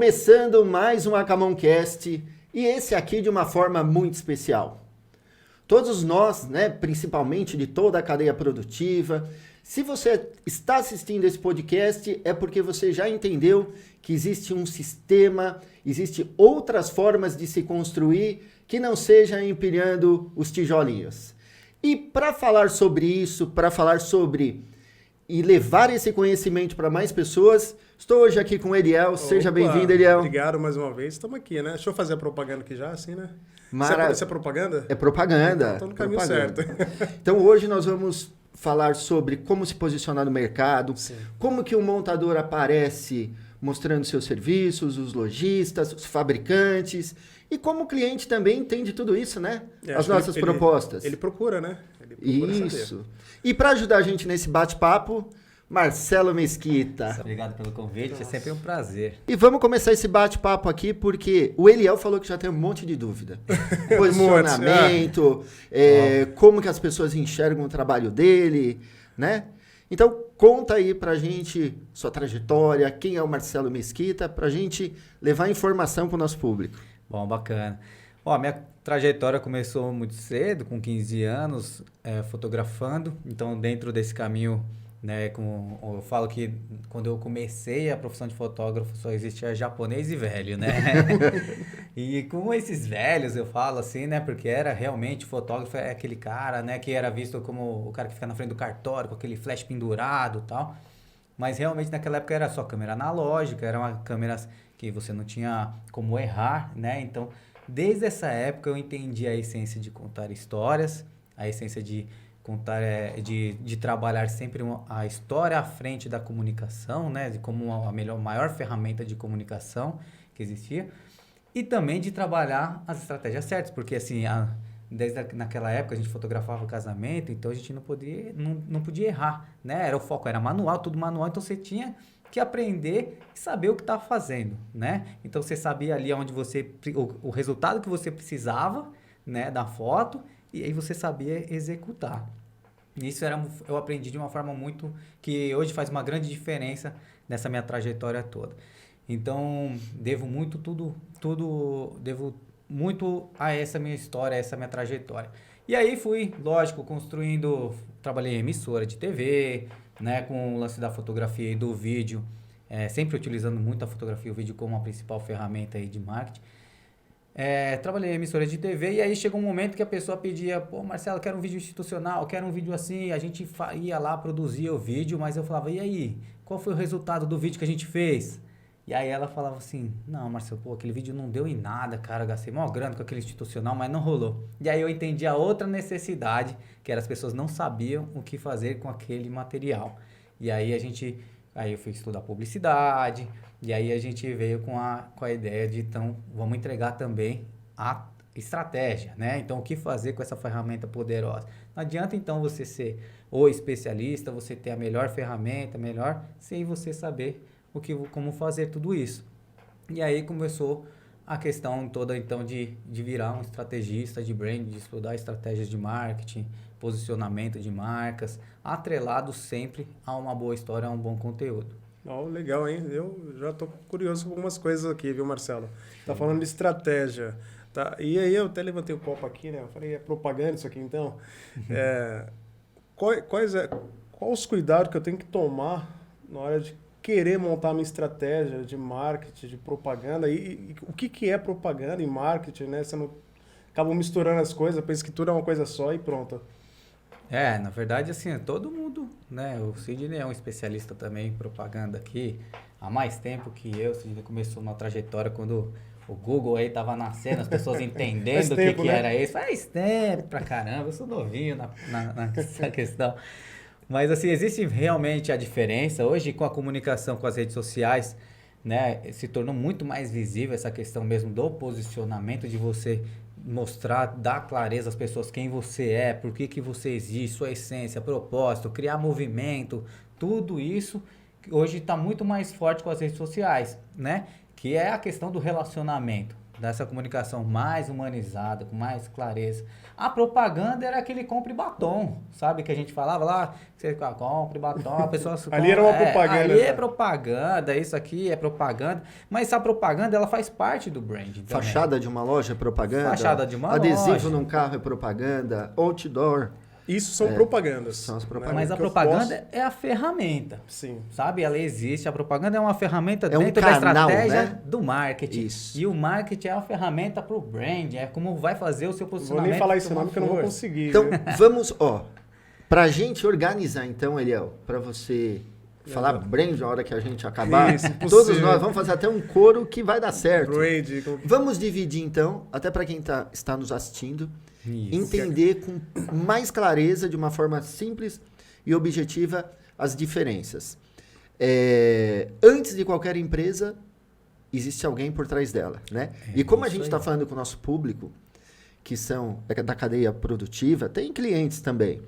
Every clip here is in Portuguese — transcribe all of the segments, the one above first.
Começando mais um AcamonCast, e esse aqui de uma forma muito especial. Todos nós, né, principalmente de toda a cadeia produtiva, se você está assistindo esse podcast, é porque você já entendeu que existe um sistema, existe outras formas de se construir que não seja empilhando os tijolinhos. E para falar sobre isso, para falar sobre e levar esse conhecimento para mais pessoas, estou hoje aqui com o Eliel. Seja bem-vindo, Eliel. Obrigado mais uma vez. Estamos aqui, né? Deixa eu fazer a propaganda aqui já, assim, né? Isso é propaganda? É propaganda. Estou no caminho certo. Então, hoje nós vamos falar sobre como se posicionar no mercado, sim, como que o montador aparece mostrando seus serviços, os lojistas, os fabricantes, e como o cliente também entende tudo isso, né? As nossas propostas. Ele procura, né? Ele procura isso. saber. E para ajudar a gente nesse bate-papo, Marcelo Mesquita. Obrigado pelo convite, é sempre um prazer. E vamos começar esse bate-papo aqui, porque o Eliel falou que já tem um monte de dúvida. Posicionamento, como que as pessoas enxergam o trabalho dele, né? Então, conta aí pra gente sua trajetória, quem é o Marcelo Mesquita, pra gente levar informação pro nosso público. Bom, bacana. Ó, minha trajetória começou muito cedo, com 15 anos, fotografando. Então, dentro desse caminho, né, eu falo que quando eu comecei a profissão de fotógrafo só existia japonês e velho, né? E com esses velhos eu falo assim, né, porque era realmente fotógrafo, é aquele cara, né, que era visto como o cara que fica na frente do cartório com aquele flash pendurado e tal. Mas realmente naquela época era só câmera analógica, era uma câmera que você não tinha como errar, né? Então, desde essa época eu entendi a essência de contar histórias, a essência de contar, de trabalhar sempre a história à frente da comunicação, né? De como maior ferramenta de comunicação que existia. E também de trabalhar as estratégias certas, porque assim, desde naquela época a gente fotografava o casamento, então a gente não podia errar, né? Era o foco, era manual, tudo manual, então você tinha que aprender e saber o que estava fazendo, né? Então você sabia ali onde o resultado que você precisava, né, da foto, e aí você sabia executar. Isso eu aprendi de uma forma muito que hoje faz uma grande diferença nessa minha trajetória toda. Então, devo muito a essa minha história, a essa minha trajetória. E aí fui, lógico, trabalhei em emissora de TV, né, com o lance da fotografia e do vídeo, sempre utilizando muito a fotografia e o vídeo como a principal ferramenta aí de marketing. Trabalhei em emissora de TV e aí chegou um momento que a pessoa pedia, pô, Marcelo, quero um vídeo institucional, quero um vídeo assim, a gente ia lá, produzia o vídeo, mas eu falava, e aí, qual foi o resultado do vídeo que a gente fez? E aí ela falava assim, não, Marcelo, pô, aquele vídeo não deu em nada, cara, gastei maior grana com aquele institucional, mas não rolou. E aí eu entendi a outra necessidade, que era as pessoas não sabiam o que fazer com aquele material. E aí eu fui estudar publicidade, e aí a gente veio com a ideia de, então, vamos entregar também a estratégia, né? Então, o que fazer com essa ferramenta poderosa? Não adianta, então, você ser o especialista, você ter a melhor ferramenta, sem você saber como fazer tudo isso. E aí começou a questão toda, então, de virar um estrategista de brand, de estudar estratégias de marketing, posicionamento de marcas, atrelado sempre a uma boa história, a um bom conteúdo. Oh, legal, hein? Eu já estou curioso com algumas coisas aqui, viu, Marcelo? Tá falando de estratégia, tá? E aí eu até levantei o copo aqui, né? Eu falei, é propaganda isso aqui, então? Quais os cuidados que eu tenho que tomar na hora de querer montar uma estratégia de marketing, de propaganda? E o que é propaganda e marketing, né? Você não acaba misturando as coisas, pensa que tudo é uma coisa só e pronto. Na verdade, assim, todo mundo, né? O Sidney é um especialista também em propaganda aqui, há mais tempo que eu. O Sidney começou uma trajetória quando o Google aí tava nascendo, as pessoas entendendo o que era isso. Faz tempo pra caramba, eu sou novinho nessa questão. Mas, assim, existe realmente a diferença. Hoje, com a comunicação com as redes sociais, né, se tornou muito mais visível essa questão mesmo do posicionamento, de você mostrar, dar clareza às pessoas quem você é, por que você existe, sua essência, propósito, criar movimento, tudo isso hoje está muito mais forte com as redes sociais, né? Que é a questão do relacionamento, dessa comunicação mais humanizada, com mais clareza. A propaganda era aquele compre batom, sabe? Que a gente falava lá, você compre batom, a pessoa... Ali era uma propaganda. Ali é propaganda, isso aqui é propaganda. Mas essa propaganda, ela faz parte do branding também. Fachada de uma loja é propaganda. Fachada de uma adesivo loja. num carro é propaganda. Outdoor. Isso são propagandas. São as né? propagandas. Mas a Que eu propaganda posso- é a ferramenta. Sim. Sabe? Ela existe. A propaganda é uma ferramenta É um dentro canal, da estratégia né? do marketing. Isso. E o marketing é uma ferramenta para o brand. É como vai fazer o seu Não vou posicionamento. nem falar esse tomar nome porque eu não vou força. conseguir. Então, viu? vamos, pra gente organizar então, Eliel, pra você falar brand na hora que a gente acabar, Isso, todos impossível. nós vamos fazer até um coro que vai dar certo. Brand, com- Vamos dividir então, até para quem está nos assistindo, Isso. entender com mais clareza, de uma forma simples e objetiva, as diferenças. Antes de qualquer empresa, existe alguém por trás dela, né? E como a isso gente aí. está falando com o nosso público, que são da cadeia produtiva, tem clientes também.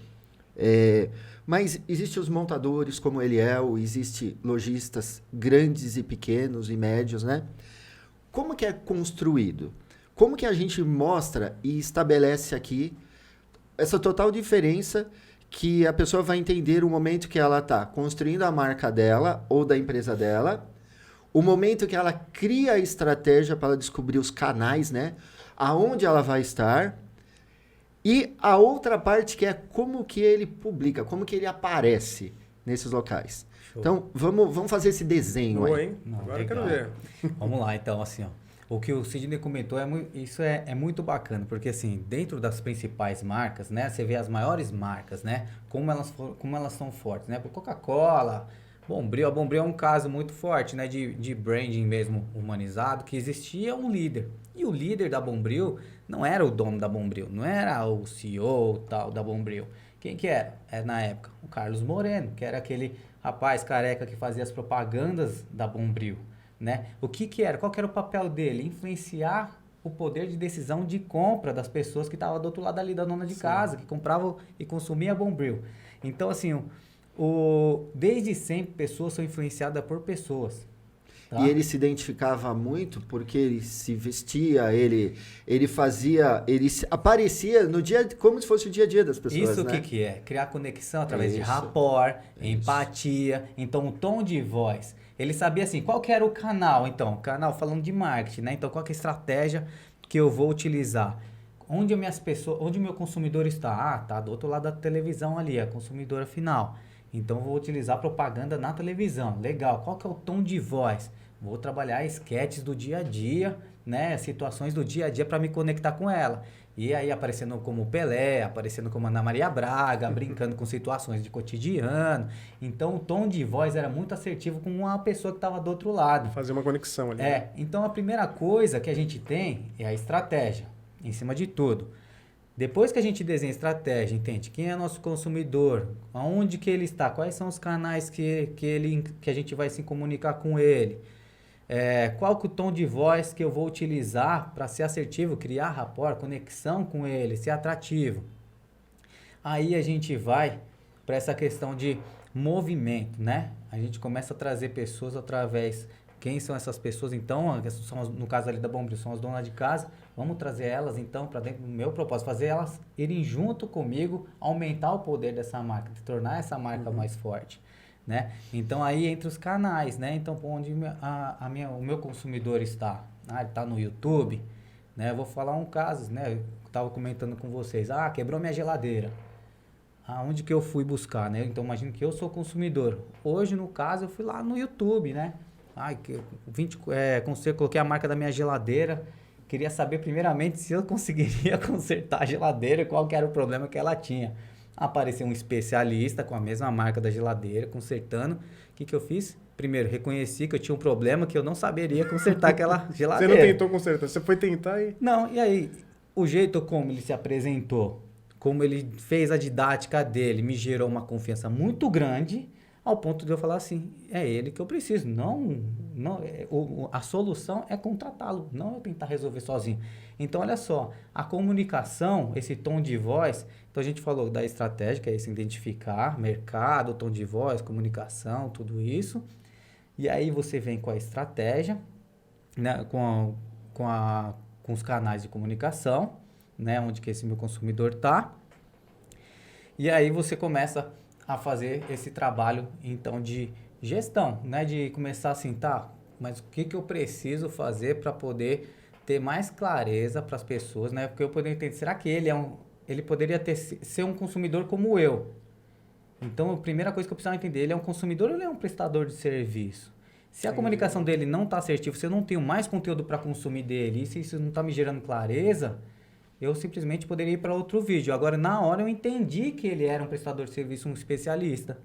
Mas existem os montadores como Eliel, existe lojistas grandes e pequenos e médios, né? Como que é construído? Como que a gente mostra e estabelece aqui essa total diferença que a pessoa vai entender o momento que ela está construindo a marca dela ou da empresa dela, o momento que ela cria a estratégia para ela descobrir os canais, né? Aonde ela vai estar. E a outra parte que é como que ele publica, como que ele aparece nesses locais. Show. Então, vamos fazer esse desenho Boa, aí. hein? Não, Agora eu quero legal. ver. Vamos lá, então, assim, ó. O que o Sidney comentou, isso é muito bacana, porque assim, dentro das principais marcas, né, você vê as maiores marcas, né, como elas são fortes, né, Coca-Cola, Bombril, a Bombril é um caso muito forte, né, de branding mesmo humanizado, que existia um líder, e o líder da Bombril não era o dono da Bombril, não era o CEO tal da Bombril. Quem que era? Era na época o Carlos Moreno, que era aquele rapaz careca que fazia as propagandas da Bombril. Né? O que era? Qual que era o papel dele? Influenciar o poder de decisão de compra das pessoas que estavam do outro lado ali da dona de casa, que compravam e consumiam a Bombril. Então, assim, desde sempre, pessoas são influenciadas por pessoas. Tá? E ele se identificava muito porque ele se vestia, ele fazia, aparecia no dia, como se fosse o dia a dia das pessoas, Isso né? que é? Criar conexão através de Isso. rapport, empatia, então o tom de voz. Ele sabia assim, qual que era o canal, então, canal falando de marketing, né? Então, qual que é a estratégia que eu vou utilizar? Onde o meu consumidor está? Ah, tá do outro lado da televisão ali, a consumidora final. Então, vou utilizar propaganda na televisão. Legal. Qual que é o tom de voz? Vou trabalhar esquetes do dia a dia, né? Situações do dia a dia para me conectar com ela. E aí aparecendo como Pelé, aparecendo como Ana Maria Braga, brincando com situações de cotidiano. Então, o tom de voz era muito assertivo com uma pessoa que estava do outro lado. Fazer uma conexão ali. Então a primeira coisa que a gente tem é a estratégia, em cima de tudo. Depois que a gente desenha a estratégia, entende quem é nosso consumidor, aonde que ele está, quais são os canais que a gente vai se comunicar com ele, qual que é o tom de voz que eu vou utilizar para ser assertivo, criar rapport, conexão com ele, ser atrativo. Aí a gente vai para essa questão de movimento, né? A gente começa a trazer pessoas através... Quem são essas pessoas, então? No caso ali da Bombril, são as donas de casa. Vamos trazer elas, então, para dentro do meu propósito. Fazer elas irem junto comigo, aumentar o poder dessa marca, tornar essa marca mais forte, né? Então, aí entre os canais, né? Então, onde o meu consumidor está? Ah, ele está no YouTube, né? Eu vou falar um caso, né? Eu estava comentando com vocês. Ah, quebrou minha geladeira. Aonde que eu fui buscar, né? Então, imagino que eu sou consumidor. Hoje, no caso, eu fui lá no YouTube, né? Coloquei a marca da minha geladeira. Queria saber primeiramente se eu conseguiria consertar a geladeira, qual que era o problema que ela tinha. Apareceu um especialista com a mesma marca da geladeira, consertando. O que eu fiz? Primeiro, reconheci que eu tinha um problema que eu não saberia consertar aquela geladeira. Você não tentou consertar, você foi tentar e... Não, e aí, o jeito como ele se apresentou, como ele fez a didática dele, me gerou uma confiança muito grande, ao ponto de eu falar assim, é ele que eu preciso, a solução é contratá-lo, não eu tentar resolver sozinho. Então, olha só, a comunicação, esse tom de voz, então a gente falou da estratégia, que é se identificar, mercado, tom de voz, comunicação, tudo isso, e aí você vem com a estratégia, né, com os canais de comunicação, né? Onde que esse meu consumidor está. E aí você começa a fazer esse trabalho, então, de gestão, né? De começar assim, tá, mas o que eu preciso fazer para poder ter mais clareza para as pessoas, né? Porque eu poderia entender, será que ele poderia ser um consumidor como eu? Então, a primeira coisa que eu precisava entender, ele é um consumidor ou ele é um prestador de serviço? Se a comunicação dele não está assertiva, se eu não tenho mais conteúdo para consumir dele, e se isso não está me gerando clareza, eu simplesmente poderia ir para outro vídeo. Agora, na hora, eu entendi que ele era um prestador de serviço, um especialista.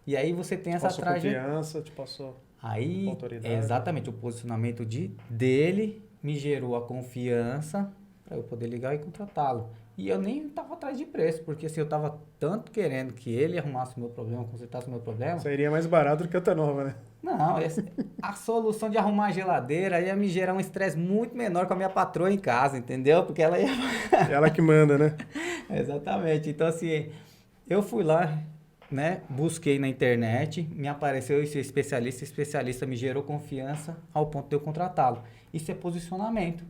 E aí você tem essa trajetória. Confiança, te passou Aí, autoridade. exatamente, o posicionamento dele me gerou a confiança para eu poder ligar e contratá-lo. E eu nem estava atrás de preço, porque assim, eu estava tanto querendo que ele arrumasse o meu problema, consertasse o meu problema. Sairia mais barato do que a outra nova, né? Não, a solução de arrumar a geladeira ia me gerar um estresse muito menor com a minha patroa em casa, entendeu? Porque ela ia... Ela que manda, né? Exatamente. Então, assim, eu fui lá, né? Busquei na internet, me apareceu esse especialista me gerou confiança ao ponto de eu contratá-lo. Isso é posicionamento,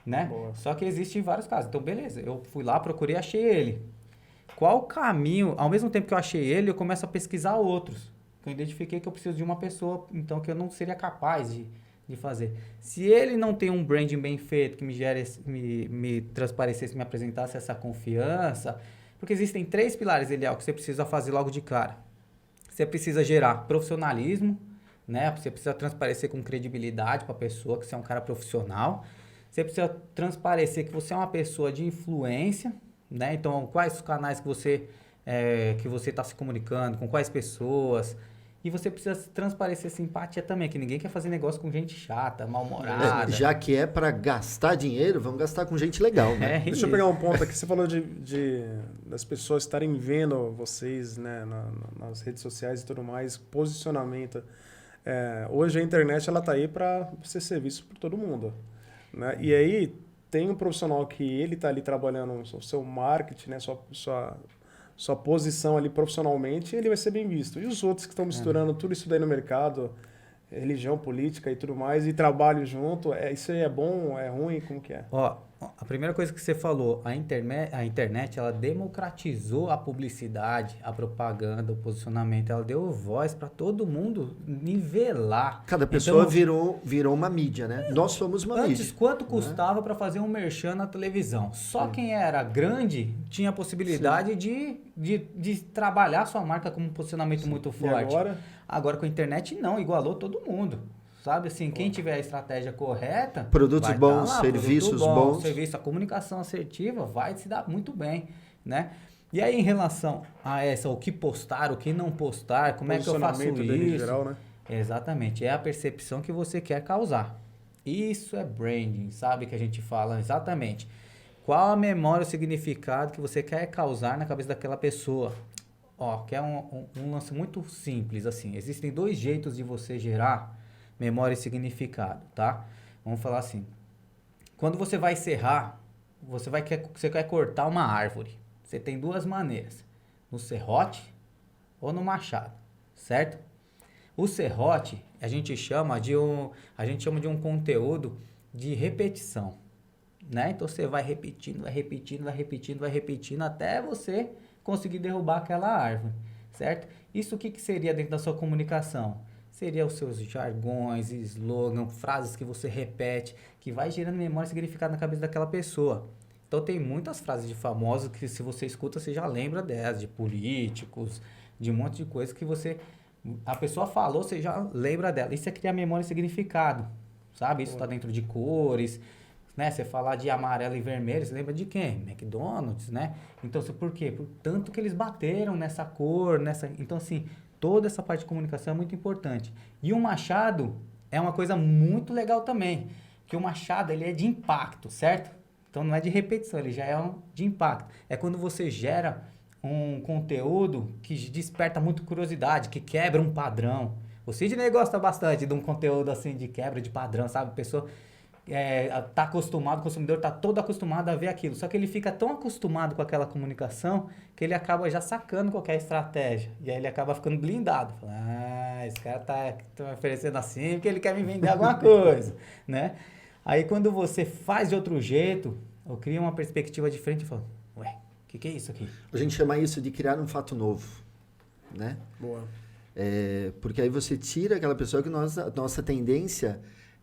né? Boa. Só que existem vários casos. Então, beleza, eu fui lá, procurei, achei ele. Qual o caminho? Ao mesmo tempo que eu achei ele, eu começo a pesquisar outros. Eu identifiquei que eu preciso de uma pessoa, então, que eu não seria capaz de fazer. Se ele não tem um branding bem feito, que me transparecesse, me apresentasse essa confiança, porque existem 3 pilares, Eliel, que você precisa fazer logo de cara. Você precisa gerar profissionalismo, né? Você precisa transparecer com credibilidade para a pessoa, que você é um cara profissional. Você precisa transparecer que você é uma pessoa de influência, né? Então, quais os canais que você está se comunicando, com quais pessoas. E você precisa transparecer simpatia também, que ninguém quer fazer negócio com gente chata, mal-humorada. Já que é para gastar dinheiro, vamos gastar com gente legal, né? Deixa eu pegar um ponto aqui. Você falou das pessoas estarem vendo vocês, né, nas redes sociais e tudo mais, posicionamento. Hoje a internet ela tá aí para ser serviço para todo mundo, né? E aí tem um profissional que ele tá ali trabalhando o seu marketing, né, sua posição ali profissionalmente, ele vai ser bem visto. E os outros que estão misturando tudo isso daí no mercado, religião, política e tudo mais, e trabalho junto, isso aí é bom, é ruim, como que é? Ó, a primeira coisa que você falou, a internet, ela democratizou a publicidade, a propaganda, o posicionamento, ela deu voz para todo mundo nivelar. Cada pessoa então, virou uma mídia, né? Nós somos uma mídia. Antes, quanto custava para fazer um merchan na televisão? Só quem era grande tinha a possibilidade de trabalhar sua marca com um posicionamento muito forte. E agora com a internet, não, igualou todo mundo. Sabe assim, quem tiver a estratégia correta... Produtos vai bons, tá lá, serviços bons. A comunicação assertiva vai se dar muito bem, né? E aí, em relação a o que postar, o que não postar, como é que eu faço isso? Dele em geral, né? Exatamente, é a percepção que você quer causar. Isso é branding, sabe? Que a gente fala exatamente. Qual a memória, o significado que você quer causar na cabeça daquela pessoa? Ó, que é um lance muito simples, assim. Existem 2 jeitos de você gerar memória e significado, tá? Vamos falar assim. Quando você vai serrar, você quer cortar uma árvore. Você tem 2 maneiras. No serrote ou no machado, certo? O serrote, a gente chama de um conteúdo de repetição, né? Então você vai repetindo até você conseguir derrubar aquela árvore, certo? Isso o que seria dentro da sua comunicação? Seria os seus jargões, slogan, frases que você repete, que vai gerando memória e significado na cabeça daquela pessoa. Então tem muitas frases de famosos que se você escuta, você já lembra delas, de políticos, de um monte de coisa que a pessoa falou, você já lembra dela. Isso é criar memória e significado, sabe? Isso está dentro de cores, né? Você falar de amarelo e vermelho, você lembra de quem? McDonald's, né? Então, por quê? Por tanto que eles bateram nessa cor, Então, assim, toda essa parte de comunicação é muito importante. E o machado é uma coisa muito legal também, que o machado, ele é de impacto, certo? Então, não é de repetição, ele já é de impacto. É quando você gera um conteúdo que desperta muito curiosidade, que quebra um padrão. O Sidney gosta bastante de um conteúdo assim de quebra de padrão, sabe? A pessoa tá acostumado, o consumidor tá todo acostumado a ver aquilo. Só que ele fica tão acostumado com aquela comunicação que ele acaba já sacando qualquer estratégia. E aí ele acaba ficando blindado. Fala, esse cara tá me oferecendo assim porque ele quer me vender alguma coisa, né? Aí quando você faz de outro jeito, ou cria uma perspectiva diferente e fala, ué, o que é isso aqui? A gente chama isso de criar um fato novo, né? Boa. Porque aí você tira aquela pessoa que nossa tendência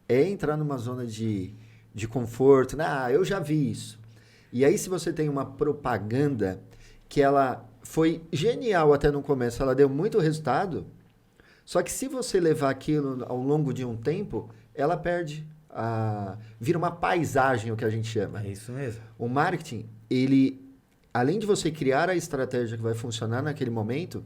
é entrar numa zona de conforto, né? Ah, eu já vi isso. E aí se você tem uma propaganda que ela foi genial até no começo, ela deu muito resultado, só que se você levar aquilo ao longo de um tempo, ela perde, vira uma paisagem, o que a gente chama. É isso mesmo. O marketing, ele, além de você criar a estratégia que vai funcionar naquele momento,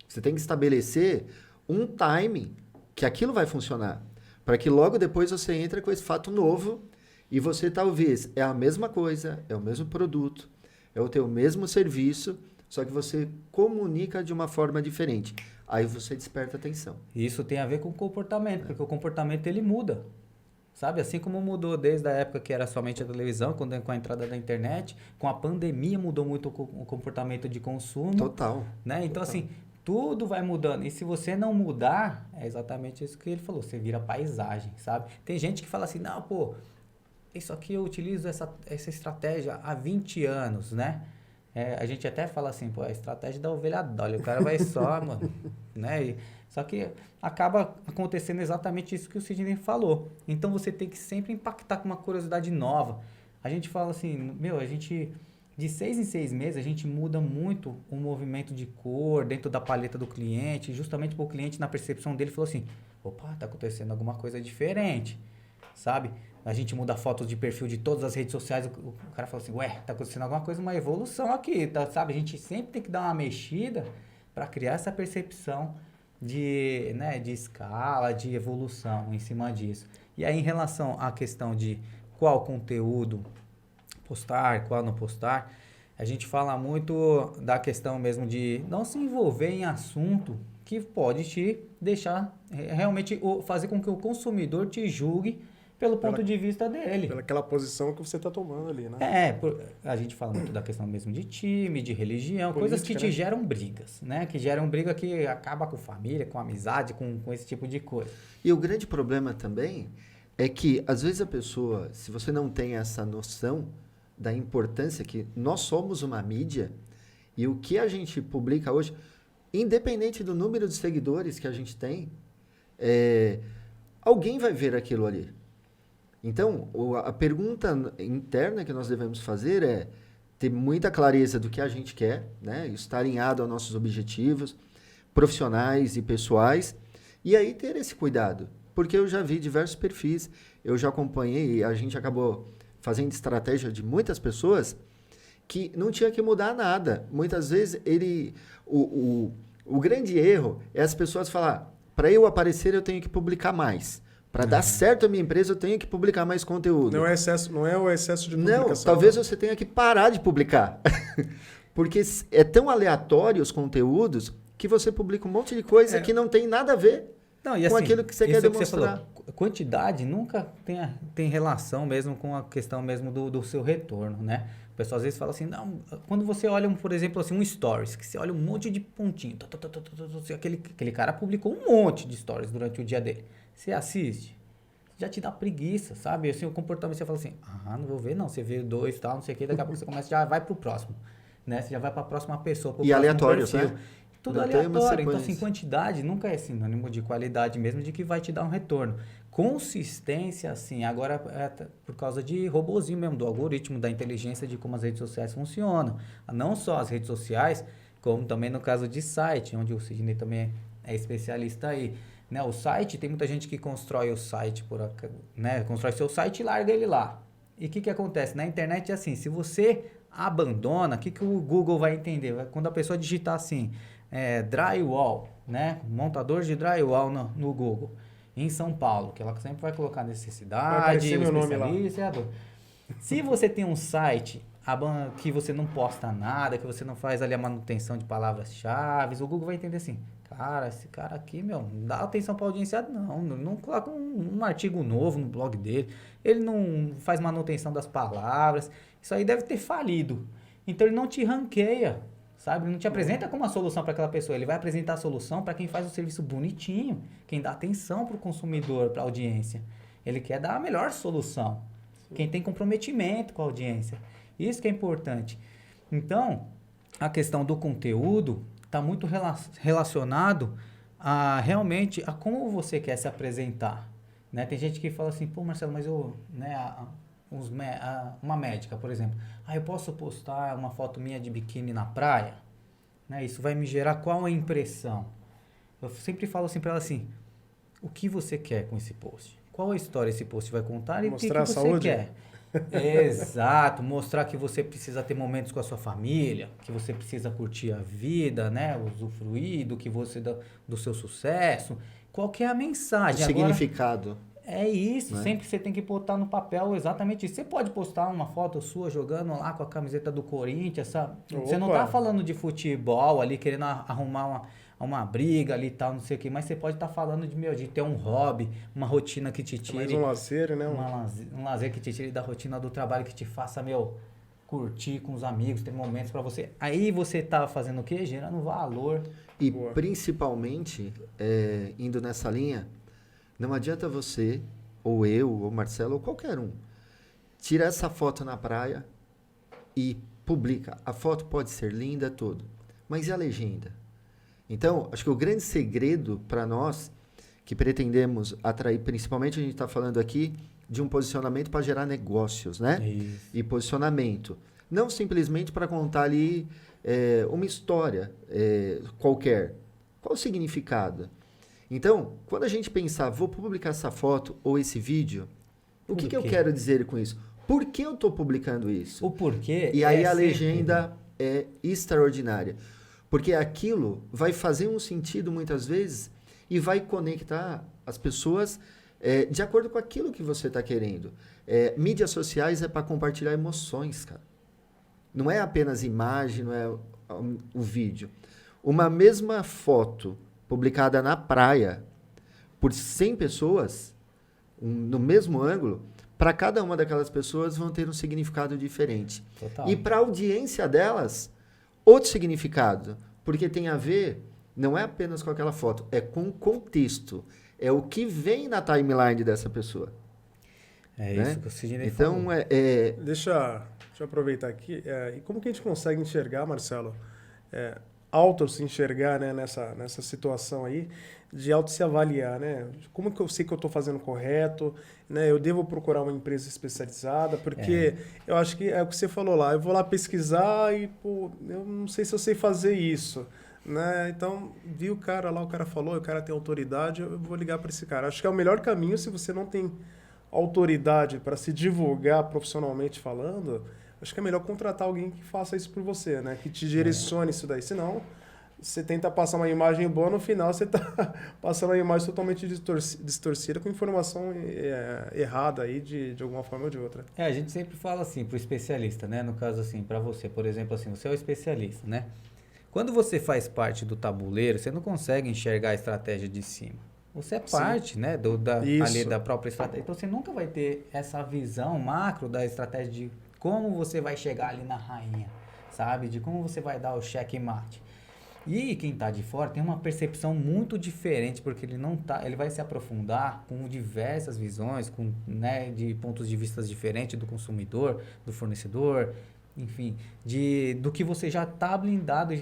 você tem que estabelecer um timing que aquilo vai funcionar, para que logo depois você entre com esse fato novo e você talvez é a mesma coisa, é o mesmo produto, é o teu mesmo serviço, só que você comunica de uma forma diferente. Aí você desperta atenção. Isso tem a ver com o comportamento, porque o comportamento ele muda. Sabe? Assim como mudou desde a época que era somente a televisão, com a entrada da internet, com a pandemia mudou muito o comportamento de consumo. Total. Né? Então, Total. assim, tudo vai mudando. E se você não mudar, é exatamente isso que ele falou, você vira paisagem, sabe? Tem gente que fala assim, não, pô, isso aqui eu utilizo essa estratégia há 20 anos, né? A gente até fala assim, pô, a estratégia da ovelha dói, o cara vai só, mano, né? Só que acaba acontecendo exatamente isso que o Sidney falou. Então você tem que sempre impactar com uma curiosidade nova. A gente fala assim, meu, a gente, de 6 em 6 meses, a gente muda muito o movimento de cor dentro da paleta do cliente, justamente para o cliente, na percepção dele, falou assim, opa, tá acontecendo alguma coisa diferente, sabe? A gente muda fotos de perfil de todas as redes sociais, o cara fala assim, ué, tá acontecendo alguma coisa, uma evolução aqui, tá, sabe? A gente sempre tem que dar uma mexida para criar essa percepção de, né, de escala, de evolução em cima disso. E aí, em relação à questão de qual conteúdo postar, qual não postar, a gente fala muito da questão mesmo de não se envolver em assunto que pode te deixar, realmente, fazer com que o consumidor te julgue pelo ponto de vista dele. Pelaquela posição que você está tomando ali, né? A gente fala muito da questão mesmo de time, de religião, Política, coisas que te geram brigas, né? Que geram briga que acaba com família, com amizade, com esse tipo de coisa. E o grande problema também é que, às vezes, a pessoa, se você não tem essa noção da importância que nós somos uma mídia e o que a gente publica hoje, independente do número de seguidores que a gente tem, alguém vai ver aquilo ali. Então, a pergunta interna que nós devemos fazer é ter muita clareza do que a gente quer, né? Estar alinhado aos nossos objetivos profissionais e pessoais, e aí ter esse cuidado. Porque eu já vi diversos perfis, eu já acompanhei, a gente acabou fazendo estratégia de muitas pessoas que não tinha que mudar nada. Muitas vezes, o grande erro é as pessoas falar, para eu aparecer eu tenho que publicar mais. Para dar certo a minha empresa, eu tenho que publicar mais conteúdo. Não é o excesso de publicação. Não, talvez você tenha que parar de publicar. Porque é tão aleatório os conteúdos que você publica um monte de coisa que não tem nada a ver com assim, aquilo que você quer demonstrar. Você falou, quantidade nunca tem relação mesmo com a questão mesmo do seu retorno, né? O pessoal às vezes fala assim, não, quando você olha, por exemplo, assim, um stories, que você olha um monte de pontinho, aquele cara publicou um monte de stories durante o dia dele. Você assiste, já te dá preguiça, sabe? Assim, o comportamento, você fala assim, não vou ver não, você vê 2 e tal, não sei o que, daqui a pouco você começa, já vai pro próximo, né? Você já vai pra próxima pessoa, pro e aleatório, né? Tudo aleatório, então assim, quantidade nunca é sinônimo de qualidade mesmo, de que vai te dar um retorno. Consistência, assim, agora por causa de robozinho mesmo, do algoritmo, da inteligência de como as redes sociais funcionam. Não só as redes sociais, como também no caso de site, onde o Sidney também é especialista aí. Né, o site, tem muita gente que constrói o site, né, constrói seu site e larga ele lá. E o que acontece? Na internet é assim, se você abandona, o que o Google vai entender? Quando a pessoa digitar assim, drywall, né, montador de drywall no Google, em São Paulo, que ela sempre vai colocar necessidade, o especialista. Se você tem um site que você não posta nada, que você não faz ali a manutenção de palavras-chave, o Google vai entender assim, cara, esse cara aqui, meu, não dá atenção para a audiência, não coloca um artigo novo no blog dele, ele não faz manutenção das palavras, isso aí deve ter falido. Então ele não te ranqueia, sabe? Ele não te apresenta como uma solução para aquela pessoa, ele vai apresentar a solução para quem faz o serviço bonitinho, quem dá atenção para o consumidor, para a audiência. Ele quer dar a melhor solução. quem tem comprometimento com a audiência. Isso que é importante. Então, a questão do conteúdo está muito relacionado a realmente a como você quer se apresentar, né? Tem gente que fala assim, pô, Marcelo, mas eu, né, uma médica, por exemplo, eu posso postar uma foto minha de biquíni na praia, né? Isso vai me gerar qual a impressão? Eu sempre falo assim para ela assim, o que você quer com esse post? Qual a história esse post vai contar e o que Mostrar a você saúde? quer? Exato, mostrar que você precisa ter momentos com a sua família, que você precisa curtir a vida, né, usufruir do seu sucesso. Qual que é a mensagem? O significado. É isso, Né? sempre você tem que botar no papel exatamente isso. Você pode postar uma foto sua jogando lá com a camiseta do Corinthians, sabe? Você não tá falando de futebol ali, querendo arrumar uma briga ali e tal, não sei o quê, mas você pode estar falando de ter um hobby, uma rotina que te tire... Mais um lazer, né? Um lazer que te tire da rotina do trabalho, que te faça, curtir com os amigos, ter momentos pra você. Aí você tá fazendo o quê? Gerando valor. E principalmente, indo nessa linha, não adianta você, ou eu, ou Marcelo, ou qualquer um, tira essa foto na praia e publica. A foto pode ser linda, tudo, mas e a legenda? Então, acho que o grande segredo para nós, que pretendemos atrair, principalmente a gente está falando aqui de um posicionamento para gerar negócios, né? Isso. E posicionamento. Não simplesmente para contar ali uma história qualquer. Qual o significado? Então, quando a gente pensar, vou publicar essa foto ou esse vídeo, o que eu quero dizer com isso? Por que eu estou publicando isso? O porquê. E aí a legenda é extraordinária. Porque aquilo vai fazer um sentido muitas vezes e vai conectar as pessoas de acordo com aquilo que você está querendo. Mídias sociais é para compartilhar emoções, cara. Não é apenas imagem, não é o vídeo. Uma mesma foto publicada na praia por 100 pessoas, no mesmo ângulo, para cada uma daquelas pessoas vão ter um significado diferente. Total. E para a audiência delas, outro significado, porque tem a ver, não é apenas com aquela foto, é com o contexto, é o que vem na timeline dessa pessoa. É né? isso que o Sidney Então, falou. Deixa eu aproveitar aqui. E como que a gente consegue enxergar, Marcelo, auto se enxergar, né, nessa situação aí, de auto se avaliar, né? Como que eu sei que eu estou fazendo correto, né? Eu devo procurar uma empresa especializada, porque eu acho que é o que você falou lá, eu vou lá pesquisar e, pô, eu não sei se eu sei fazer isso, né? Então, vi o cara lá, o cara falou, o cara tem autoridade, eu vou ligar para esse cara. Acho que é o melhor caminho se você não tem autoridade para se divulgar profissionalmente falando. Acho que é melhor contratar alguém que faça isso por você, né? Que te direcione isso daí. Senão, você tenta passar uma imagem boa, no final você está passando uma imagem totalmente distorcida com informação errada aí de alguma forma ou de outra. A gente sempre fala assim pro especialista, né? No caso assim, para você, por exemplo, assim, você é o especialista, né? Quando você faz parte do tabuleiro, você não consegue enxergar a estratégia de cima. Você é parte, né, ali da própria estratégia. Então, você nunca vai ter essa visão macro da estratégia de como você vai chegar ali na rainha, sabe? De como você vai dar o checkmate. E quem está de fora tem uma percepção muito diferente, porque ele vai se aprofundar com diversas visões, né, de pontos de vista diferentes do consumidor, do fornecedor, enfim, do que você já está blindado,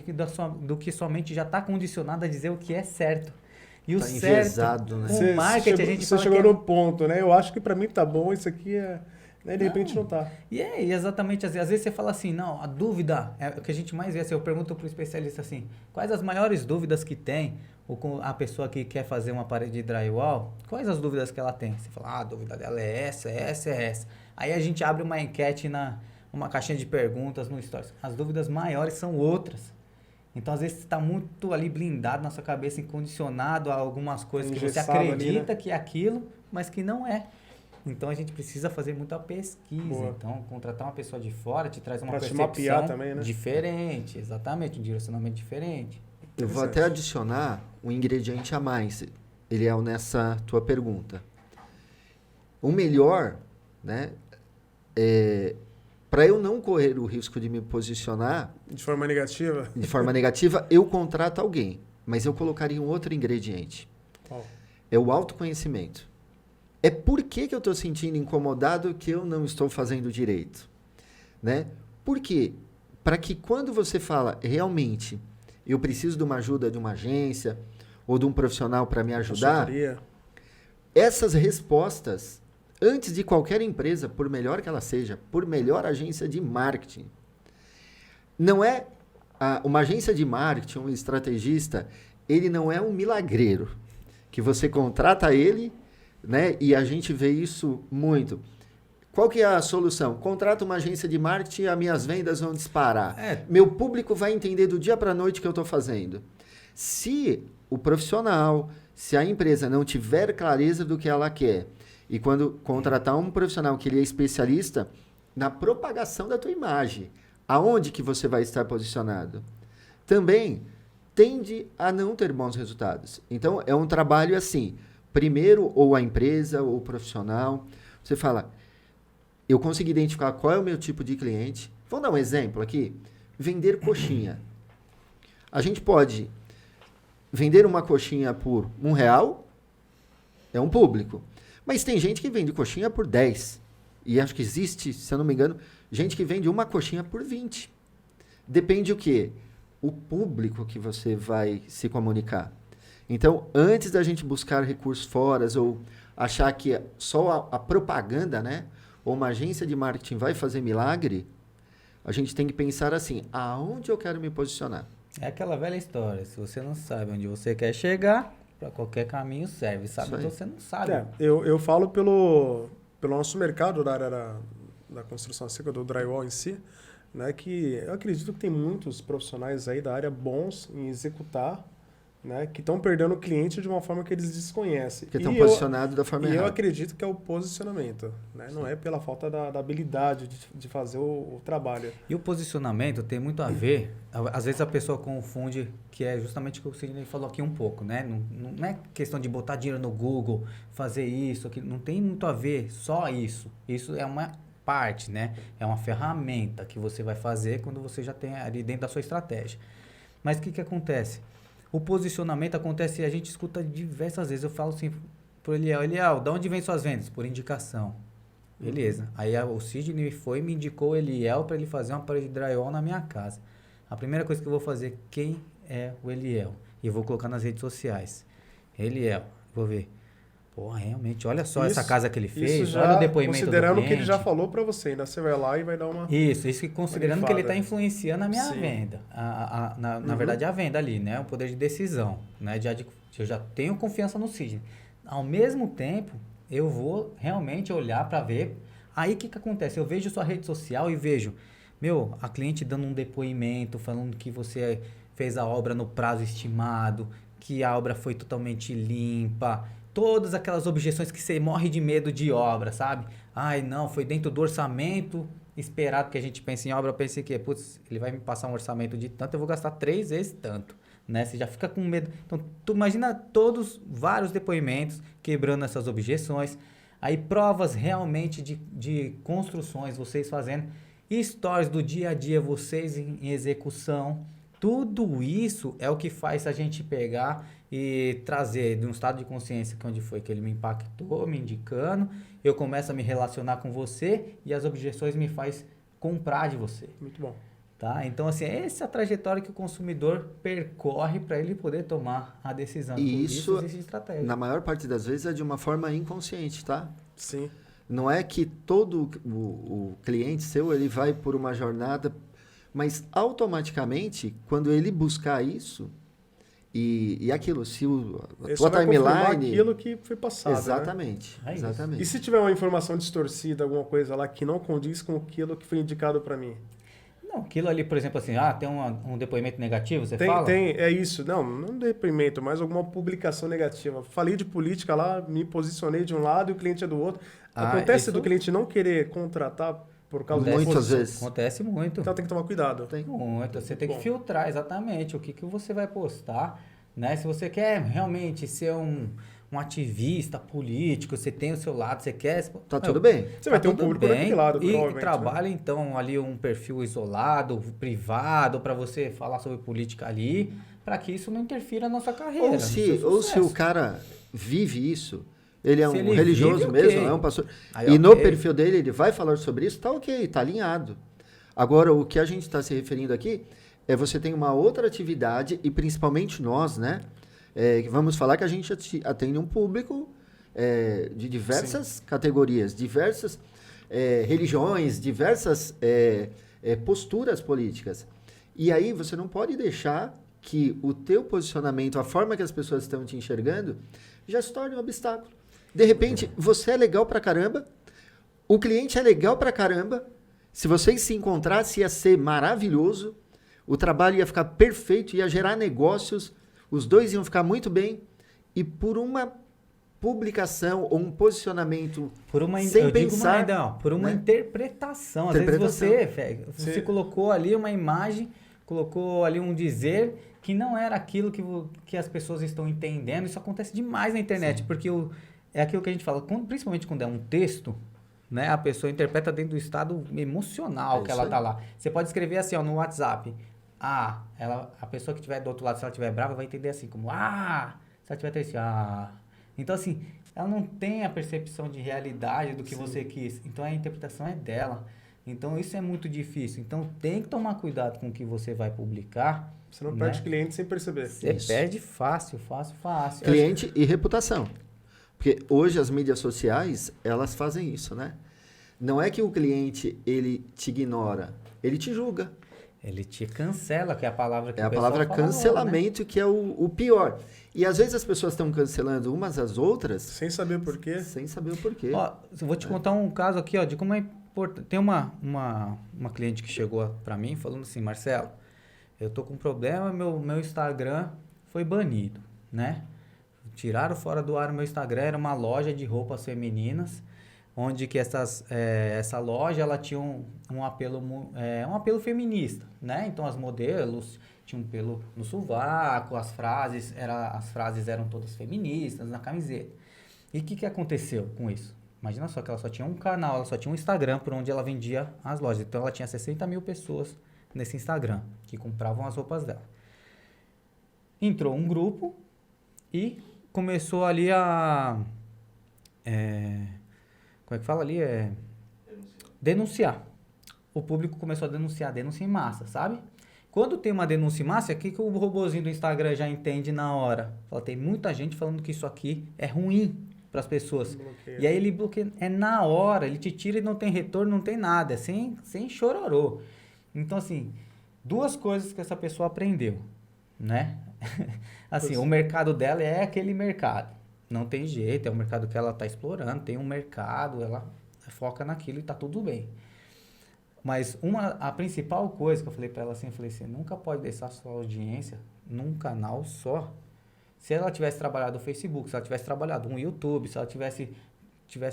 do que sua mente já está condicionada a dizer o que é certo. E o certo, né? o marketing, a gente fala Você chegou no ponto, né? Eu acho que para mim tá bom, isso aqui né? De repente não tá. E exatamente, às vezes você fala assim, não, a dúvida, o que a gente mais vê, assim, eu pergunto pro especialista assim, quais as maiores dúvidas que tem a pessoa que quer fazer uma parede de drywall, quais as dúvidas que ela tem? Você fala, a dúvida dela é essa. Aí a gente abre uma enquete uma caixinha de perguntas no Stories. As dúvidas maiores são outras. Então, às vezes, você está muito ali blindado na sua cabeça, condicionado a algumas coisas que você acredita ali, né? Que é aquilo, mas que não é. Então, a gente precisa fazer muita pesquisa. Boa. Então, contratar uma pessoa de fora te traz uma percepção também, né? Diferente. Exatamente, um direcionamento diferente. Eu vou até adicionar um ingrediente a mais. Ele é nessa tua pergunta. O melhor, né, para eu não correr o risco de me posicionar... De forma negativa? De forma negativa, eu contrato alguém. Mas eu colocaria um outro ingrediente. Qual? É o autoconhecimento. é por que eu estou sentindo incomodado que eu não estou fazendo direito, né? Por quê? Para que quando você fala, realmente, eu preciso de uma ajuda de uma agência ou de um profissional para me ajudar, Consultoria. essas respostas, antes de qualquer empresa, por melhor que ela seja, por melhor agência de marketing, não é uma agência de marketing, um estrategista, ele não é um milagreiro, que você contrata ele, né? E a gente vê isso muito. Qual que é a solução? Contrata uma agência de marketing e as minhas vendas vão disparar. Meu público vai entender do dia para a noite o que eu estou fazendo. Se o profissional, se a empresa não tiver clareza do que ela quer, e quando contratar um profissional que ele é especialista na propagação da tua imagem, aonde que você vai estar posicionado, também tende a não ter bons resultados. Então, é um trabalho assim, primeiro ou a empresa ou o profissional, você fala, eu consegui identificar qual é o meu tipo de cliente. Vamos dar um exemplo aqui? Vender coxinha. A gente pode vender uma coxinha por R$1, é um público. Mas tem gente que vende coxinha por 10. E acho que existe, se eu não me engano, gente que vende uma coxinha por 20. Depende o quê? O público que você vai se comunicar. Então, antes da gente buscar recursos fora ou achar que só a propaganda, né? Ou uma agência de marketing vai fazer milagre, a gente tem que pensar assim, aonde eu quero me posicionar? É aquela velha história, se você não sabe onde você quer chegar, para qualquer caminho serve, sabe? Então você não sabe. Eu falo pelo nosso mercado da área da construção seca, do drywall em si, né, que eu acredito que tem muitos profissionais aí da área bons em executar, né, que estão perdendo o cliente de uma forma que eles desconhecem. Que estão posicionados da forma errada. E eu acredito que é o posicionamento, né? Não é pela falta da habilidade de fazer o trabalho. E o posicionamento tem muito a ver, às vezes a pessoa confunde, que é justamente o que o Sidney falou aqui um pouco, né? Não é questão de botar dinheiro no Google, fazer isso, aquilo, não tem muito a ver só isso. Isso é uma parte, né? É uma ferramenta que você vai fazer quando você já tem ali dentro da sua estratégia. Mas o que acontece? O posicionamento acontece, a gente escuta diversas vezes. Eu falo assim pro Eliel, de onde vem suas vendas? Por indicação. Beleza. Aí o Sidney foi e me indicou o Eliel para ele fazer uma parede de drywall na minha casa. A primeira coisa que eu vou fazer, quem é o Eliel? E eu vou colocar nas redes sociais. Eliel, vou ver. Pô, realmente, olha só essa casa que ele fez, olha o depoimento do cliente. Considerando que ele já falou para você, ainda você vai lá e vai dar uma... Isso que considerando que ele está influenciando a minha venda. Na verdade, a venda ali, né? O poder de decisão, né? Eu já tenho confiança no Sidney. Ao mesmo tempo, eu vou realmente olhar para ver. Aí, o que acontece? Eu vejo sua rede social e vejo, a cliente dando um depoimento, falando que você fez a obra no prazo estimado, que a obra foi totalmente limpa, todas aquelas objeções que você morre de medo de obra, sabe? Ai, não, foi dentro do orçamento esperado, que a gente pensa em obra, eu pensei que, putz, ele vai me passar um orçamento de tanto, eu vou gastar 3 vezes tanto, né? Você já fica com medo. Então, tu imagina vários depoimentos quebrando essas objeções, aí provas realmente de construções, vocês fazendo, stories do dia a dia, vocês em execução. Tudo isso é o que faz a gente pegar e trazer de um estado de consciência que onde foi que ele me impactou, me indicando, eu começo a me relacionar com você e as objeções me faz comprar de você. Muito bom. Tá? Então, assim, essa é a trajetória que o consumidor percorre para ele poder tomar a decisão. E isso existe estratégia. Na maior parte das vezes, é de uma forma inconsciente, tá? Sim. Não é que todo o cliente seu, ele vai por uma jornada, mas automaticamente, quando ele buscar isso, e aquilo, se a tua timeline... aquilo que foi passado, exatamente, né? exatamente. E se tiver uma informação distorcida, alguma coisa lá que não condiz com aquilo que foi indicado para mim? Não, aquilo ali, por exemplo, assim, tem um depoimento negativo, você fala? É isso. Não depoimento, mas alguma publicação negativa. Falei de política lá, me posicionei de um lado e o cliente é do outro. Acontece do cliente não querer contratar por causa de muitas vezes. Acontece muito. Então tem que tomar cuidado. Muito. Você tem que filtrar exatamente o que você vai postar, né? Se você quer realmente ser um ativista político, você tem o seu lado, você quer... Tá tudo bem. Você vai ter um público daquele lado, e trabalha, então, ali um perfil isolado, privado, para você falar sobre política ali, para que isso não interfira na sua carreira. Ou se o cara vive isso, Ele é Se um ele religioso vive, mesmo, ok. é um pastor. Aí, E no ok. perfil dele, ele vai falar sobre isso, tá ok, tá alinhado. Agora, o que a gente está se referindo aqui é você tem uma outra atividade, e principalmente nós, né? Vamos falar que a gente atende um público de diversas categorias, diversas religiões, diversas posturas políticas. E aí você não pode deixar que o teu posicionamento, a forma que as pessoas estão te enxergando, já se torne um obstáculo. De repente, você é legal pra caramba, o cliente é legal pra caramba, se vocês se encontrassem ia ser maravilhoso, o trabalho ia ficar perfeito, ia gerar negócios, os dois iam ficar muito bem, e por uma publicação ou um posicionamento sem eu digo pensar, ainda, ó, por uma né? interpretação. Às Interpretação. vezes você colocou ali uma imagem, colocou ali um dizer que não era aquilo que as pessoas estão entendendo. Isso acontece demais na internet, porque é aquilo que a gente fala, principalmente quando é um texto, né? A pessoa interpreta dentro do estado emocional que ela tá lá. Você pode escrever assim, ó, no WhatsApp. A pessoa que estiver do outro lado, se ela estiver brava, vai entender assim, como, se ela estiver assim, Então, assim, ela não tem a percepção de realidade do que você quis. Então, a interpretação é dela. Então, isso é muito difícil. Então, tem que tomar cuidado com o que você vai publicar. Você não perde cliente sem perceber. Você perde fácil. Cliente e reputação. Porque hoje as mídias sociais, elas fazem isso, né? Não é que o cliente, ele te ignora, ele te julga. Ele te cancela, que é a palavra que É o a pessoal palavra fala cancelamento, agora, né? que é o pior. E às vezes as pessoas estão cancelando umas às outras Sem saber por quê. sem saber o porquê. Ó, eu vou te contar um caso aqui, ó, de como é importante. Tem uma cliente que chegou pra mim falando assim, Marcelo, eu tô com um problema, meu Instagram foi banido, né? Tiraram fora do ar o meu Instagram, era uma loja de roupas femininas, onde que essa loja ela tinha um apelo feminista, né? Então as modelos tinham pelo no sovaco, as frases eram todas feministas na camiseta. E o que aconteceu com isso? Imagina só que ela só tinha um canal, ela só tinha um Instagram por onde ela vendia as lojas. Então ela tinha 60 mil pessoas nesse Instagram que compravam as roupas dela. Entrou um grupo e começou ali como é que fala ali? Denunciar. O público começou a denunciar, denúncia em massa, sabe? Quando tem uma denúncia em massa, o que o robozinho do Instagram já entende na hora? Fala, tem muita gente falando que isso aqui é ruim para as pessoas. Bloqueia. E aí ele bloqueia, na hora, ele te tira e não tem retorno, não tem nada, sem chororô. Então, assim, duas coisas que essa pessoa aprendeu, né? Assim, o mercado dela é aquele mercado. Não tem jeito, é um mercado que ela está explorando, tem um mercado, ela foca naquilo e tá tudo bem. Mas a principal coisa que eu falei para ela assim, nunca pode deixar sua audiência num canal só. Se ela tivesse trabalhado o Facebook, se ela tivesse trabalhado um YouTube, se ela tivesse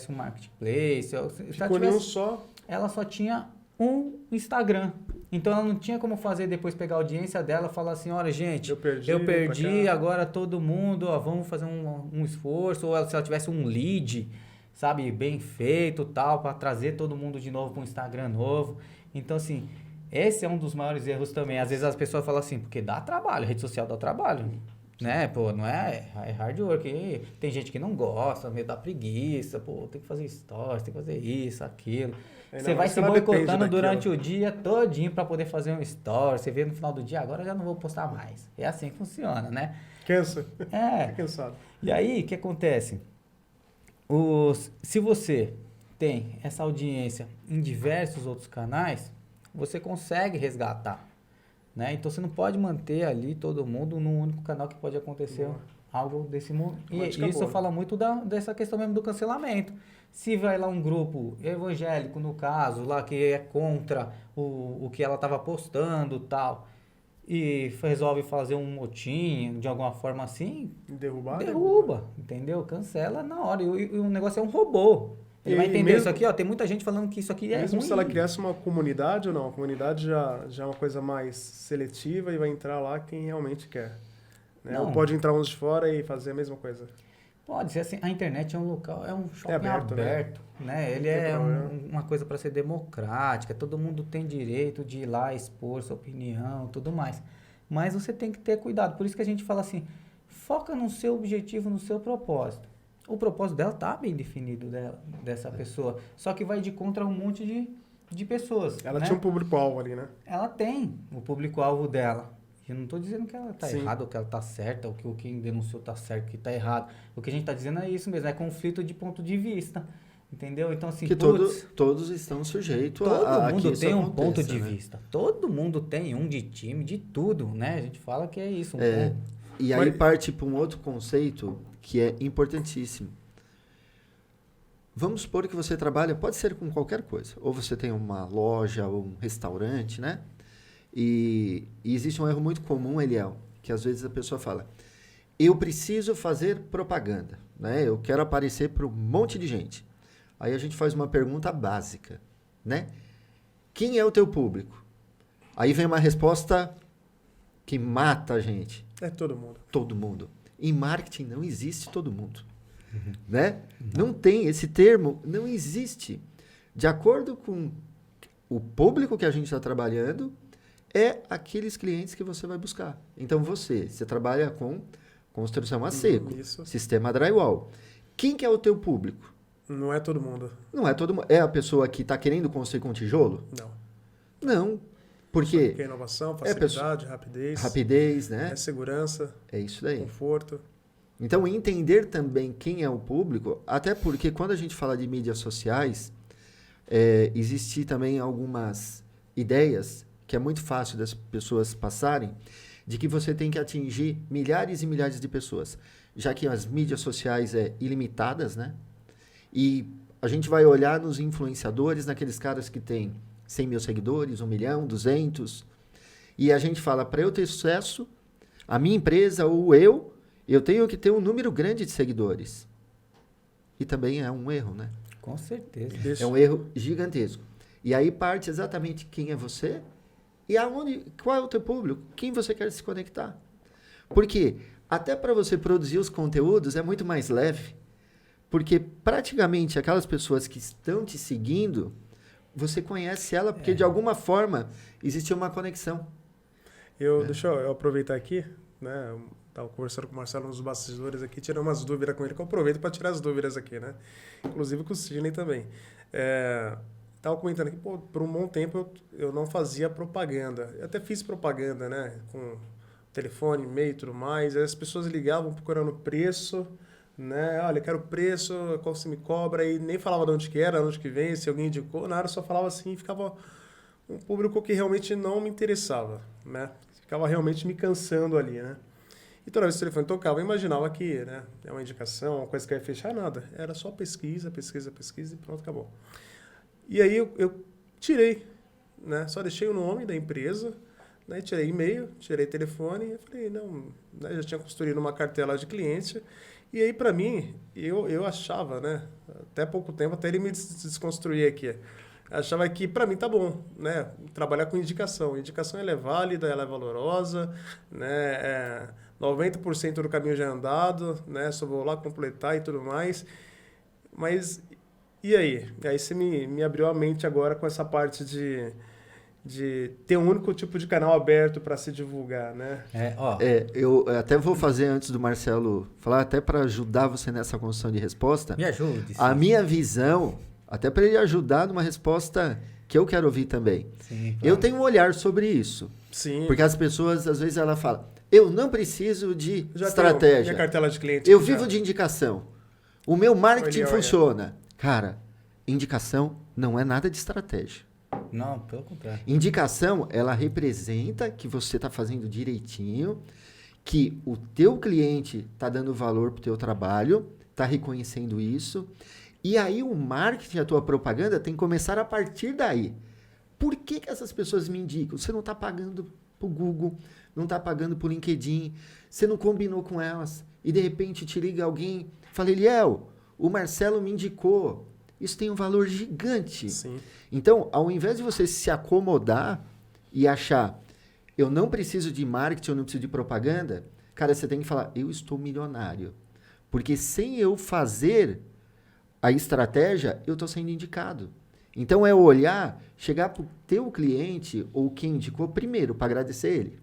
um marketplace, ela só tinha um Instagram. Então ela não tinha como fazer depois pegar a audiência dela e falar assim, olha gente, eu perdi agora todo mundo, ó, vamos fazer um esforço, ou se ela tivesse um lead, sabe, bem feito, tal, para trazer todo mundo de novo para um Instagram novo. Então assim, esse é um dos maiores erros também. Às vezes as pessoas falam assim, porque dá trabalho, rede social dá trabalho, né? Pô, não é hard work. E tem gente que não gosta, meio da preguiça, pô, tem que fazer stories, tem que fazer isso, aquilo. Você vai se boicotando durante o dia todinho para poder fazer um story. Você vê no final do dia, agora eu já não vou postar mais. É assim que funciona, né? Cansa. É. Tá cansado. E aí, o que acontece? Se você tem essa audiência em diversos outros canais, você consegue resgatar, né? Então, você não pode manter ali todo mundo num único canal que pode acontecer algo desse mundo. E isso fala muito dessa questão mesmo do cancelamento. Se vai lá um grupo evangélico, no caso, lá que é contra o que ela estava postando e tal, e resolve fazer um motim de alguma forma assim, derruba, entendeu? Cancela na hora. E o negócio é um robô. Ele vai entender isso aqui, ó. Tem muita gente falando que isso aqui é mesmo ruim. Se ela criasse uma comunidade ou não, a comunidade já é uma coisa mais seletiva e vai entrar lá quem realmente quer. Né? Ou pode entrar uns de fora e fazer a mesma coisa. Pode ser assim, a internet é um local, é um shopping aberto, né? Ele uma coisa para ser democrática, todo mundo tem direito de ir lá expor sua opinião, tudo mais. Mas você tem que ter cuidado, por isso que a gente fala assim, foca no seu objetivo, no seu propósito. o propósito dela tá bem definido dessa pessoa. Só que vai de contra um monte de pessoas. Ela né? tinha um público-alvo ali, né? Ela tem o público-alvo dela. Eu não estou dizendo que ela tá Sim. errada ou que ela tá certa, ou que quem denunciou tá certo, que tá errado. O que a gente tá dizendo é isso mesmo, é conflito de ponto de vista. Entendeu? Então, assim, Que todos estão sujeitos todo a que mundo isso tem um aconteça, ponto de né? vista. Todo mundo tem um de time, de tudo, né? A gente fala que é isso. E aí parte para um outro conceito que é importantíssimo. Vamos supor que você trabalha, pode ser com qualquer coisa. Ou você tem uma loja ou um restaurante, né? E existe um erro muito comum, Eliel, que às vezes a pessoa fala, eu preciso fazer propaganda, né? Eu quero aparecer para um monte de gente. Aí a gente faz uma pergunta básica, né? Quem é o teu público? Aí vem uma resposta que mata a gente. É todo mundo. Todo mundo. Em marketing não existe todo mundo. Né? Não tem, esse termo não existe. De acordo com o público que a gente está trabalhando, é aqueles clientes que você vai buscar. Então você trabalha com construção a seco, Isso. sistema drywall. Quem que é o teu público? Não é todo mundo. Não é todo mundo. É a pessoa que está querendo construir com tijolo? Não. Não. Porque Porque é inovação, facilidade, rapidez. rapidez, né? É segurança, É isso daí. conforto. Então, entender também quem é o público, até porque quando a gente fala de mídias sociais, existem também algumas ideias que é muito fácil das pessoas passarem, de que você tem que atingir milhares e milhares de pessoas, já que as mídias sociais ilimitadas, né? E a gente vai olhar nos influenciadores, naqueles caras que têm 100 mil seguidores, 1 milhão, 200, e a gente fala, para eu ter sucesso, a minha empresa ou eu tenho que ter um número grande de seguidores. E também é um erro, né? Com certeza. É um erro gigantesco. E aí parte exatamente quem é você e qual é o teu público, quem você quer se conectar. Porque até para você produzir os conteúdos é muito mais leve, porque praticamente aquelas pessoas que estão te seguindo, você conhece ela porque de alguma forma existe uma conexão. Deixa eu aproveitar aqui, né? Estava conversando com o Marcelo nos bastidores aqui, tirando umas dúvidas com ele, que eu aproveito para tirar as dúvidas aqui, né? Inclusive com o Sidney também. Estava comentando aqui, por um bom tempo eu não fazia propaganda. Eu até fiz propaganda, né? Com telefone, e-mail e tudo mais. Aí as pessoas ligavam procurando preço, né? Olha, quero preço, qual você me cobra? E nem falava de onde que era, de onde que vem, se alguém indicou, nada, só falava assim e ficava um público que realmente não me interessava, né? Ficava realmente me cansando ali, né? E toda vez que o telefone tocava, eu imaginava que, né, é uma indicação, uma coisa que ia fechar, nada. Era só pesquisa e pronto, acabou. E aí eu tirei, né, só deixei o nome da empresa, né, tirei e-mail, tirei telefone, e falei, não, né, já tinha construído uma cartela de cliente. E aí, para mim, eu achava, né, até pouco tempo, até ele me desconstruir aqui, achava que, para mim, tá bom, né, trabalhar com indicação. Indicação ela é válida, ela é valorosa, né, 90% do caminho já é andado, né? Só vou lá completar e tudo mais. Mas, e aí? E aí você me abriu a mente agora com essa parte de ter um único tipo de canal aberto para se divulgar, né? Eu até vou fazer antes do Marcelo falar, até para ajudar você nessa construção de resposta. Me ajude. Sim. A minha visão, até para ele ajudar numa resposta que eu quero ouvir também. Sim, eu tenho um olhar sobre isso. Sim. Porque as pessoas, às vezes, ela fala, eu não preciso de já estratégia. Minha cartela de cliente. Eu vivo de indicação. O meu marketing Olha. funciona. Cara, indicação não é nada de estratégia. Não, pelo contrário. Indicação, ela representa que você está fazendo direitinho, que o teu cliente está dando valor para o teu trabalho, está reconhecendo isso. E aí o marketing, a tua propaganda, tem que começar a partir daí. Por que essas pessoas me indicam? Você não está pagando para o Google, não está pagando por LinkedIn, você não combinou com elas, e de repente te liga alguém, fala, Eliel, o Marcelo me indicou. Isso tem um valor gigante. Sim. Então, ao invés de você se acomodar e achar, eu não preciso de marketing, eu não preciso de propaganda, cara, você tem que falar, eu estou milionário. Porque sem eu fazer a estratégia, eu estou sendo indicado. Então, é olhar, chegar para o teu cliente ou quem indicou primeiro, para agradecer ele.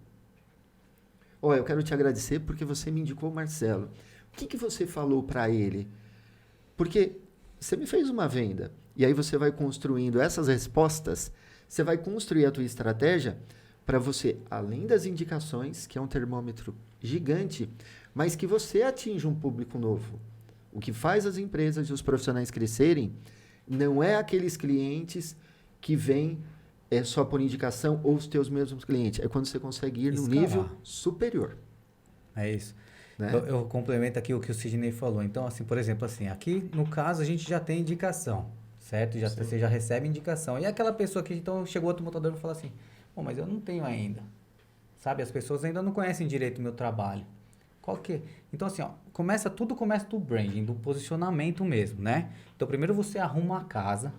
Eu quero te agradecer porque você me indicou o Marcelo. O que você falou para ele? Porque você me fez uma venda, e aí você vai construindo essas respostas, você vai construir a tua estratégia para você, além das indicações, que é um termômetro gigante, mas que você atinja um público novo. O que faz as empresas e os profissionais crescerem não é aqueles clientes que vêm só por indicação ou os teus mesmos clientes. É quando você consegue ir num nível superior. É isso. Né? Eu complemento aqui o que o Sidney falou. Então, assim, por exemplo, assim, aqui no caso a gente já tem indicação, certo? Você já recebe indicação. E aquela pessoa que então chegou outro montador e falou assim, bom, mas eu não tenho ainda. Sabe, as pessoas ainda não conhecem direito o meu trabalho. Qual que é? Então, assim, ó, tudo começa do branding, do posicionamento mesmo, né? Então, primeiro você arruma a casa,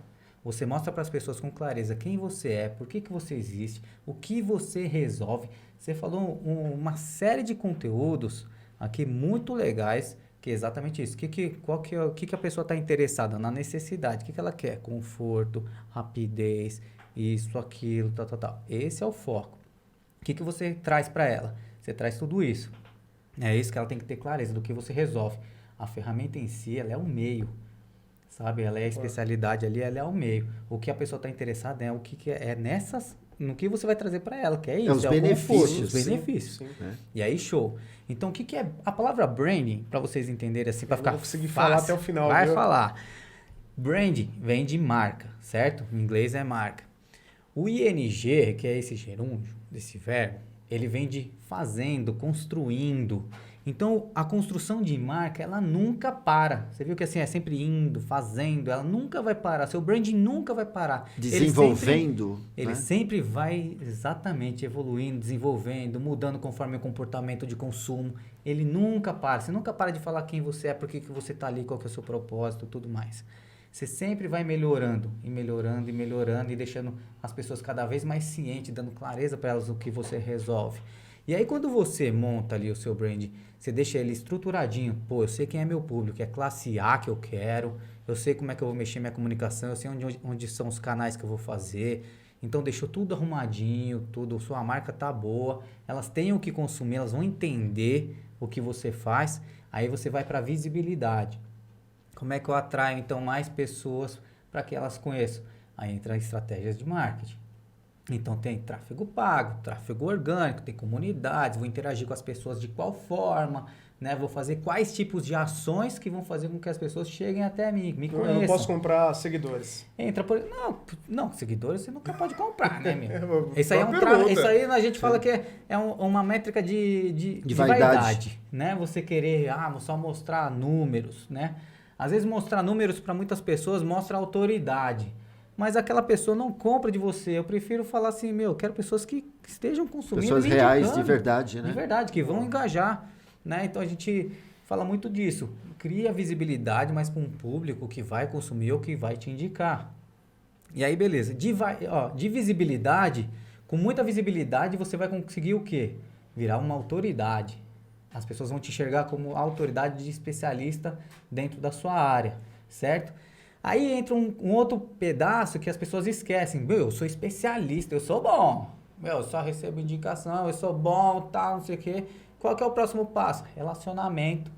você mostra para as pessoas com clareza quem você é, por que você existe, o que você resolve. Você falou uma série de conteúdos aqui muito legais, que é exatamente isso. O que a pessoa está interessada? Na necessidade. O que ela quer? Conforto, rapidez, isso, aquilo, tal. Esse é o foco. O que você traz para ela? Você traz tudo isso. É isso que ela tem que ter clareza do que você resolve. A ferramenta em si, ela é o meio, sabe? Ela é a especialidade ali, ela é o meio. O que a pessoa está interessada é o que é no que você vai trazer para ela, que é isso. Os benefícios. Os benefícios. Sim. E aí, show. Então, o que é a palavra branding, para vocês entenderem assim, para ficar vou conseguir fácil, falar até o final. Vai viu? falar. Branding vem de marca, certo? Em inglês é marca. O ING, que é esse gerúndio, desse verbo, ele vem de fazendo, construindo. Então, a construção de marca, ela nunca para. Você viu que assim, é sempre indo, fazendo, ela nunca vai parar. Seu branding nunca vai parar. Desenvolvendo. Ele sempre vai exatamente evoluindo, desenvolvendo, mudando conforme o comportamento de consumo. Ele nunca para. Você nunca para de falar quem você é, por que você está ali, qual que é o seu propósito, tudo mais. Você sempre vai melhorando, e melhorando, e melhorando, e deixando as pessoas cada vez mais cientes, dando clareza para elas o que você resolve. E aí, quando você monta ali o seu brand, você deixa ele estruturadinho. Pô, eu sei quem é meu público, é classe A que eu quero, eu sei como é que eu vou mexer minha comunicação, eu sei onde são os canais que eu vou fazer. Então, deixou tudo arrumadinho, sua marca tá boa, elas têm o que consumir, elas vão entender o que você faz. Aí você vai para visibilidade. Como é que eu atraio, então, mais pessoas para que elas conheçam? Aí entra estratégias de marketing. Então, tem tráfego pago, tráfego orgânico, tem comunidades, vou interagir com as pessoas de qual forma, né? Vou fazer quais tipos de ações que vão fazer com que as pessoas cheguem até mim, me conheçam. Eu não posso comprar seguidores. Não, seguidores você nunca pode comprar, né, meu? Isso Isso aí a gente fala que é uma métrica de vaidade, né? Você querer só mostrar números, né? Às vezes mostrar números para muitas pessoas mostra autoridade, mas aquela pessoa não compra de você. Eu prefiro falar assim, eu quero pessoas que estejam consumindo. Pessoas reais, de verdade, né? De verdade, que vão engajar, né? Então a gente fala muito disso. Cria visibilidade, mas para um público que vai consumir ou que vai te indicar. E aí, beleza. De visibilidade, com muita visibilidade, você vai conseguir o quê? Virar uma autoridade. As pessoas vão te enxergar como autoridade de especialista dentro da sua área, certo? Aí entra um outro pedaço que as pessoas esquecem. Eu sou especialista, eu sou bom. Eu só recebo indicação, eu sou bom, tal, não sei o quê. Qual que é o próximo passo? Relacionamento.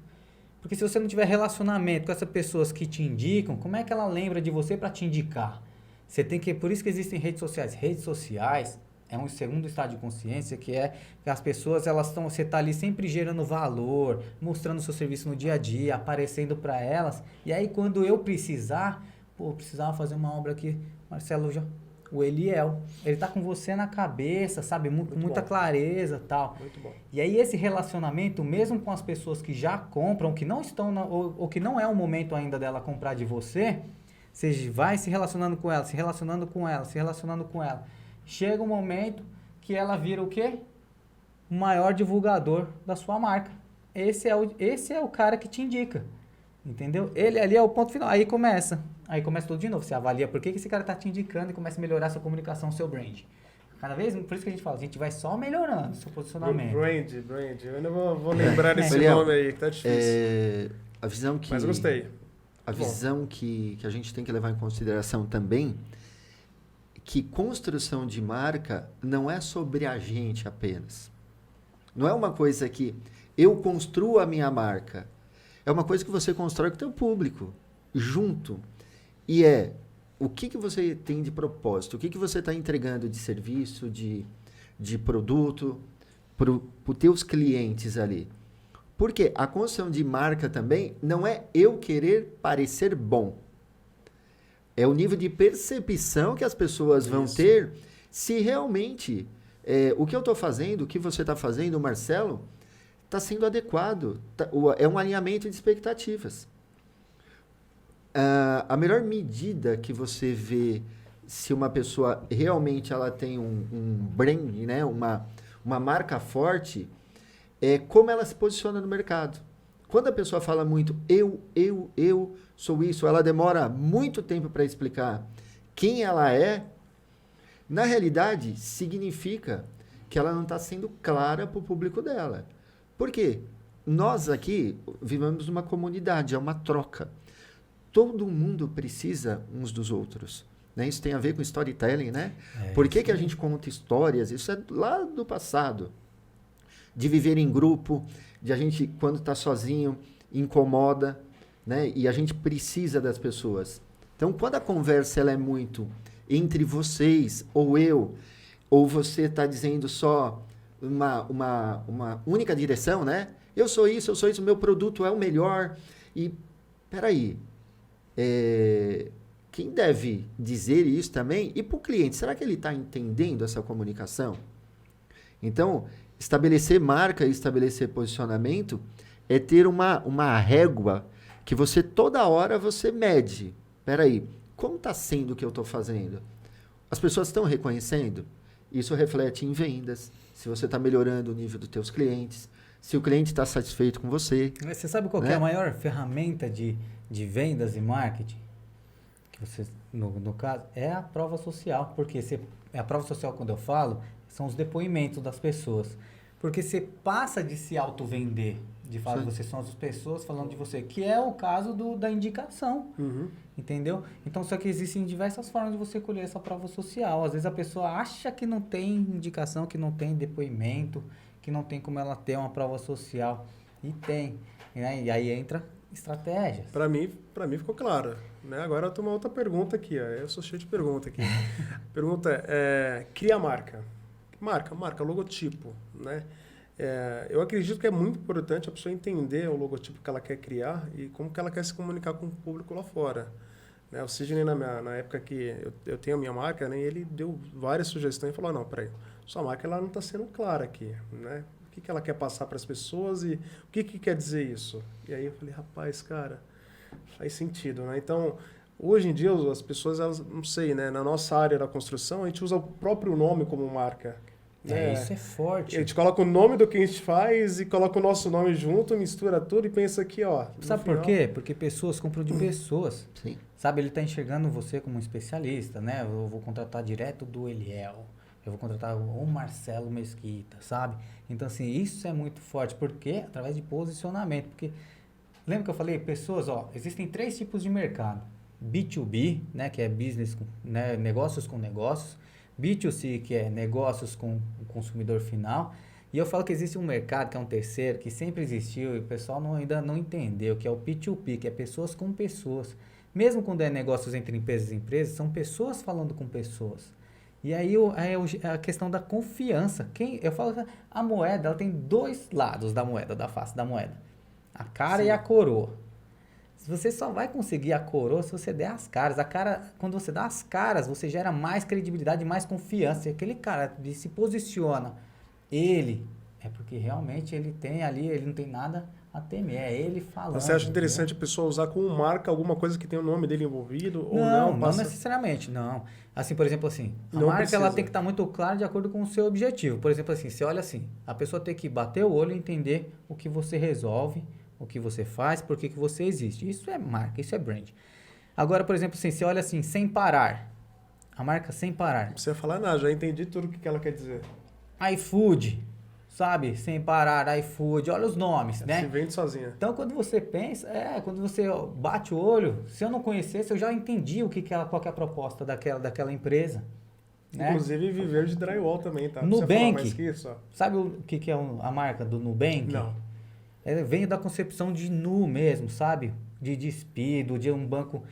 Porque se você não tiver relacionamento com essas pessoas que te indicam, como é que ela lembra de você para te indicar? Por isso que existem redes sociais. Redes sociais é um segundo estado de consciência, que é que as pessoas, você está ali sempre gerando valor, mostrando o seu serviço no dia a dia, aparecendo para elas. E aí, quando eu precisava fazer uma obra aqui, Marcelo, o Eliel, ele tá com você na cabeça, sabe? Com muita clareza e tal. Muito bom. E aí, esse relacionamento, mesmo com as pessoas que já compram, que não estão, ou que não é o momento ainda dela comprar de você vai se relacionando com ela, se relacionando com ela, se relacionando com ela. Chega um momento que ela vira o quê? O maior divulgador da sua marca. Esse é o cara que te indica. Entendeu? Ele ali é o ponto final. Aí começa tudo de novo. Você avalia por que esse cara está te indicando e começa a melhorar sua comunicação, seu brand. Cada vez, por isso que a gente fala, a gente vai só melhorando seu posicionamento. Brand. Eu ainda vou lembrar desse nome aí, que tá difícil. A visão que... Mas gostei. A visão que a gente tem que levar em consideração também, que construção de marca não é sobre a gente apenas. Não é uma coisa que eu construo a minha marca. É uma coisa que você constrói com o teu público. junto e o que você tem de propósito, o que você está entregando de serviço, de produto para os teus clientes ali. Porque a construção de marca também não é eu querer parecer bom. É o nível de percepção que as pessoas vão ter se realmente o que eu estou fazendo, o que você está fazendo, Marcelo, está sendo adequado. É um alinhamento de expectativas. A melhor medida que você vê se uma pessoa realmente ela tem um brand, né, uma marca forte, é como ela se posiciona no mercado. Quando a pessoa fala muito eu sou isso, ela demora muito tempo para explicar quem ela é, na realidade significa que ela não está sendo clara para o público dela. Por quê? Nós aqui vivemos numa comunidade, é uma troca. Todo mundo precisa uns dos outros. Né? Isso tem a ver com storytelling, né? Por que a gente conta histórias? Isso é lá do passado. De viver em grupo, de a gente, quando está sozinho, incomoda, né? E a gente precisa das pessoas. Então, quando a conversa ela é muito entre vocês, ou você está dizendo só uma única direção, né? Eu sou isso, o meu produto é o melhor. E, peraí, quem deve dizer isso também? E para o cliente, será que ele está entendendo essa comunicação? Então, estabelecer marca e estabelecer posicionamento é ter uma régua que você, toda hora, você mede. Peraí, como está sendo o que eu estou fazendo? As pessoas estão reconhecendo? Isso reflete em vendas, se você está melhorando o nível dos teus clientes, se o cliente está satisfeito com você. Você sabe qual que é a maior ferramenta de vendas e marketing? Que você, no caso, é a prova social. Porque a prova social, quando eu falo, são os depoimentos das pessoas. Porque você passa de se auto-vender, de falar que vocês são as pessoas falando de você, que é o caso da indicação, entendeu? Então, só que existem diversas formas de você colher essa prova social. Às vezes a pessoa acha que não tem indicação, que não tem depoimento, que não tem como ela ter uma prova social. E tem. Né? E aí entra estratégias. Para mim ficou claro. Né? Agora eu tenho uma outra pergunta aqui. Ó. Eu sou cheio de pergunta aqui. Pergunta cria marca. Marca, logotipo, né? Eu acredito que é muito importante a pessoa entender o logotipo que ela quer criar e como que ela quer se comunicar com o público lá fora. Né? O Sidney, na época que eu tenho a minha marca, né, ele deu várias sugestões e falou, não, peraí, sua marca ela não está sendo clara aqui. Né? O que ela quer passar para as pessoas e o que quer dizer isso? E aí eu falei, rapaz, cara, faz sentido. Né? Então, hoje em dia, as pessoas, elas, não sei, né? Na nossa área da construção, a gente usa o próprio nome como marca. Né? Isso é forte. A gente coloca o nome do que a gente faz e coloca o nosso nome junto, mistura tudo e pensa aqui, ó. Sabe por quê? Porque pessoas compram de pessoas. Sim. Sabe, ele está enxergando você como um especialista, né? Eu vou contratar direto do Eliel. Eu vou contratar o Marcelo Mesquita, sabe? Então, assim, isso é muito forte. Por quê? Através de posicionamento. Porque, lembra que eu falei? Pessoas, existem 3 tipos de mercado. B2B, né, que é business, né, negócios com negócios. B2C, que é negócios com o consumidor final. E eu falo que existe um mercado, que é um terceiro, que sempre existiu e o pessoal ainda não entendeu, que é o P2P, que é pessoas com pessoas. Mesmo quando é negócios entre empresas e empresas, são pessoas falando com pessoas. E aí é a questão da confiança. Eu falo que a moeda, ela tem 2 lados da moeda, da face da moeda. A cara e a coroa. Você só vai conseguir a coroa se você der as caras. Quando você dá as caras, você gera mais credibilidade, mais confiança. E aquele cara que se posiciona, ele é porque realmente ele tem ali, ele não tem nada a temer. É ele falando. Você acha interessante a pessoa usar como marca alguma coisa que tem o nome dele envolvido? Ou não? Não necessariamente, não. Assim, por exemplo, assim, a marca ela tem que estar muito clara de acordo com o seu objetivo. Por exemplo, assim, você olha assim, a pessoa tem que bater o olho e entender o que você resolve, o que você faz, por que você existe. Isso é marca, isso é brand. Agora, por exemplo, assim, você olha assim, sem parar. A marca sem parar. Não precisa falar nada, já entendi tudo o que ela quer dizer. iFood, sabe? Sem parar, iFood, olha os nomes, né? Se vende sozinha. Então, quando você pensa, quando você bate o olho, se eu não conhecesse, eu já entendi qual que é a proposta daquela empresa. Né? Inclusive, viver de drywall também, tá? Nubank. Mais que isso, ó. Sabe o que é a marca do Nubank? Não. Vem da concepção de nu mesmo, sabe? de despido, de um banco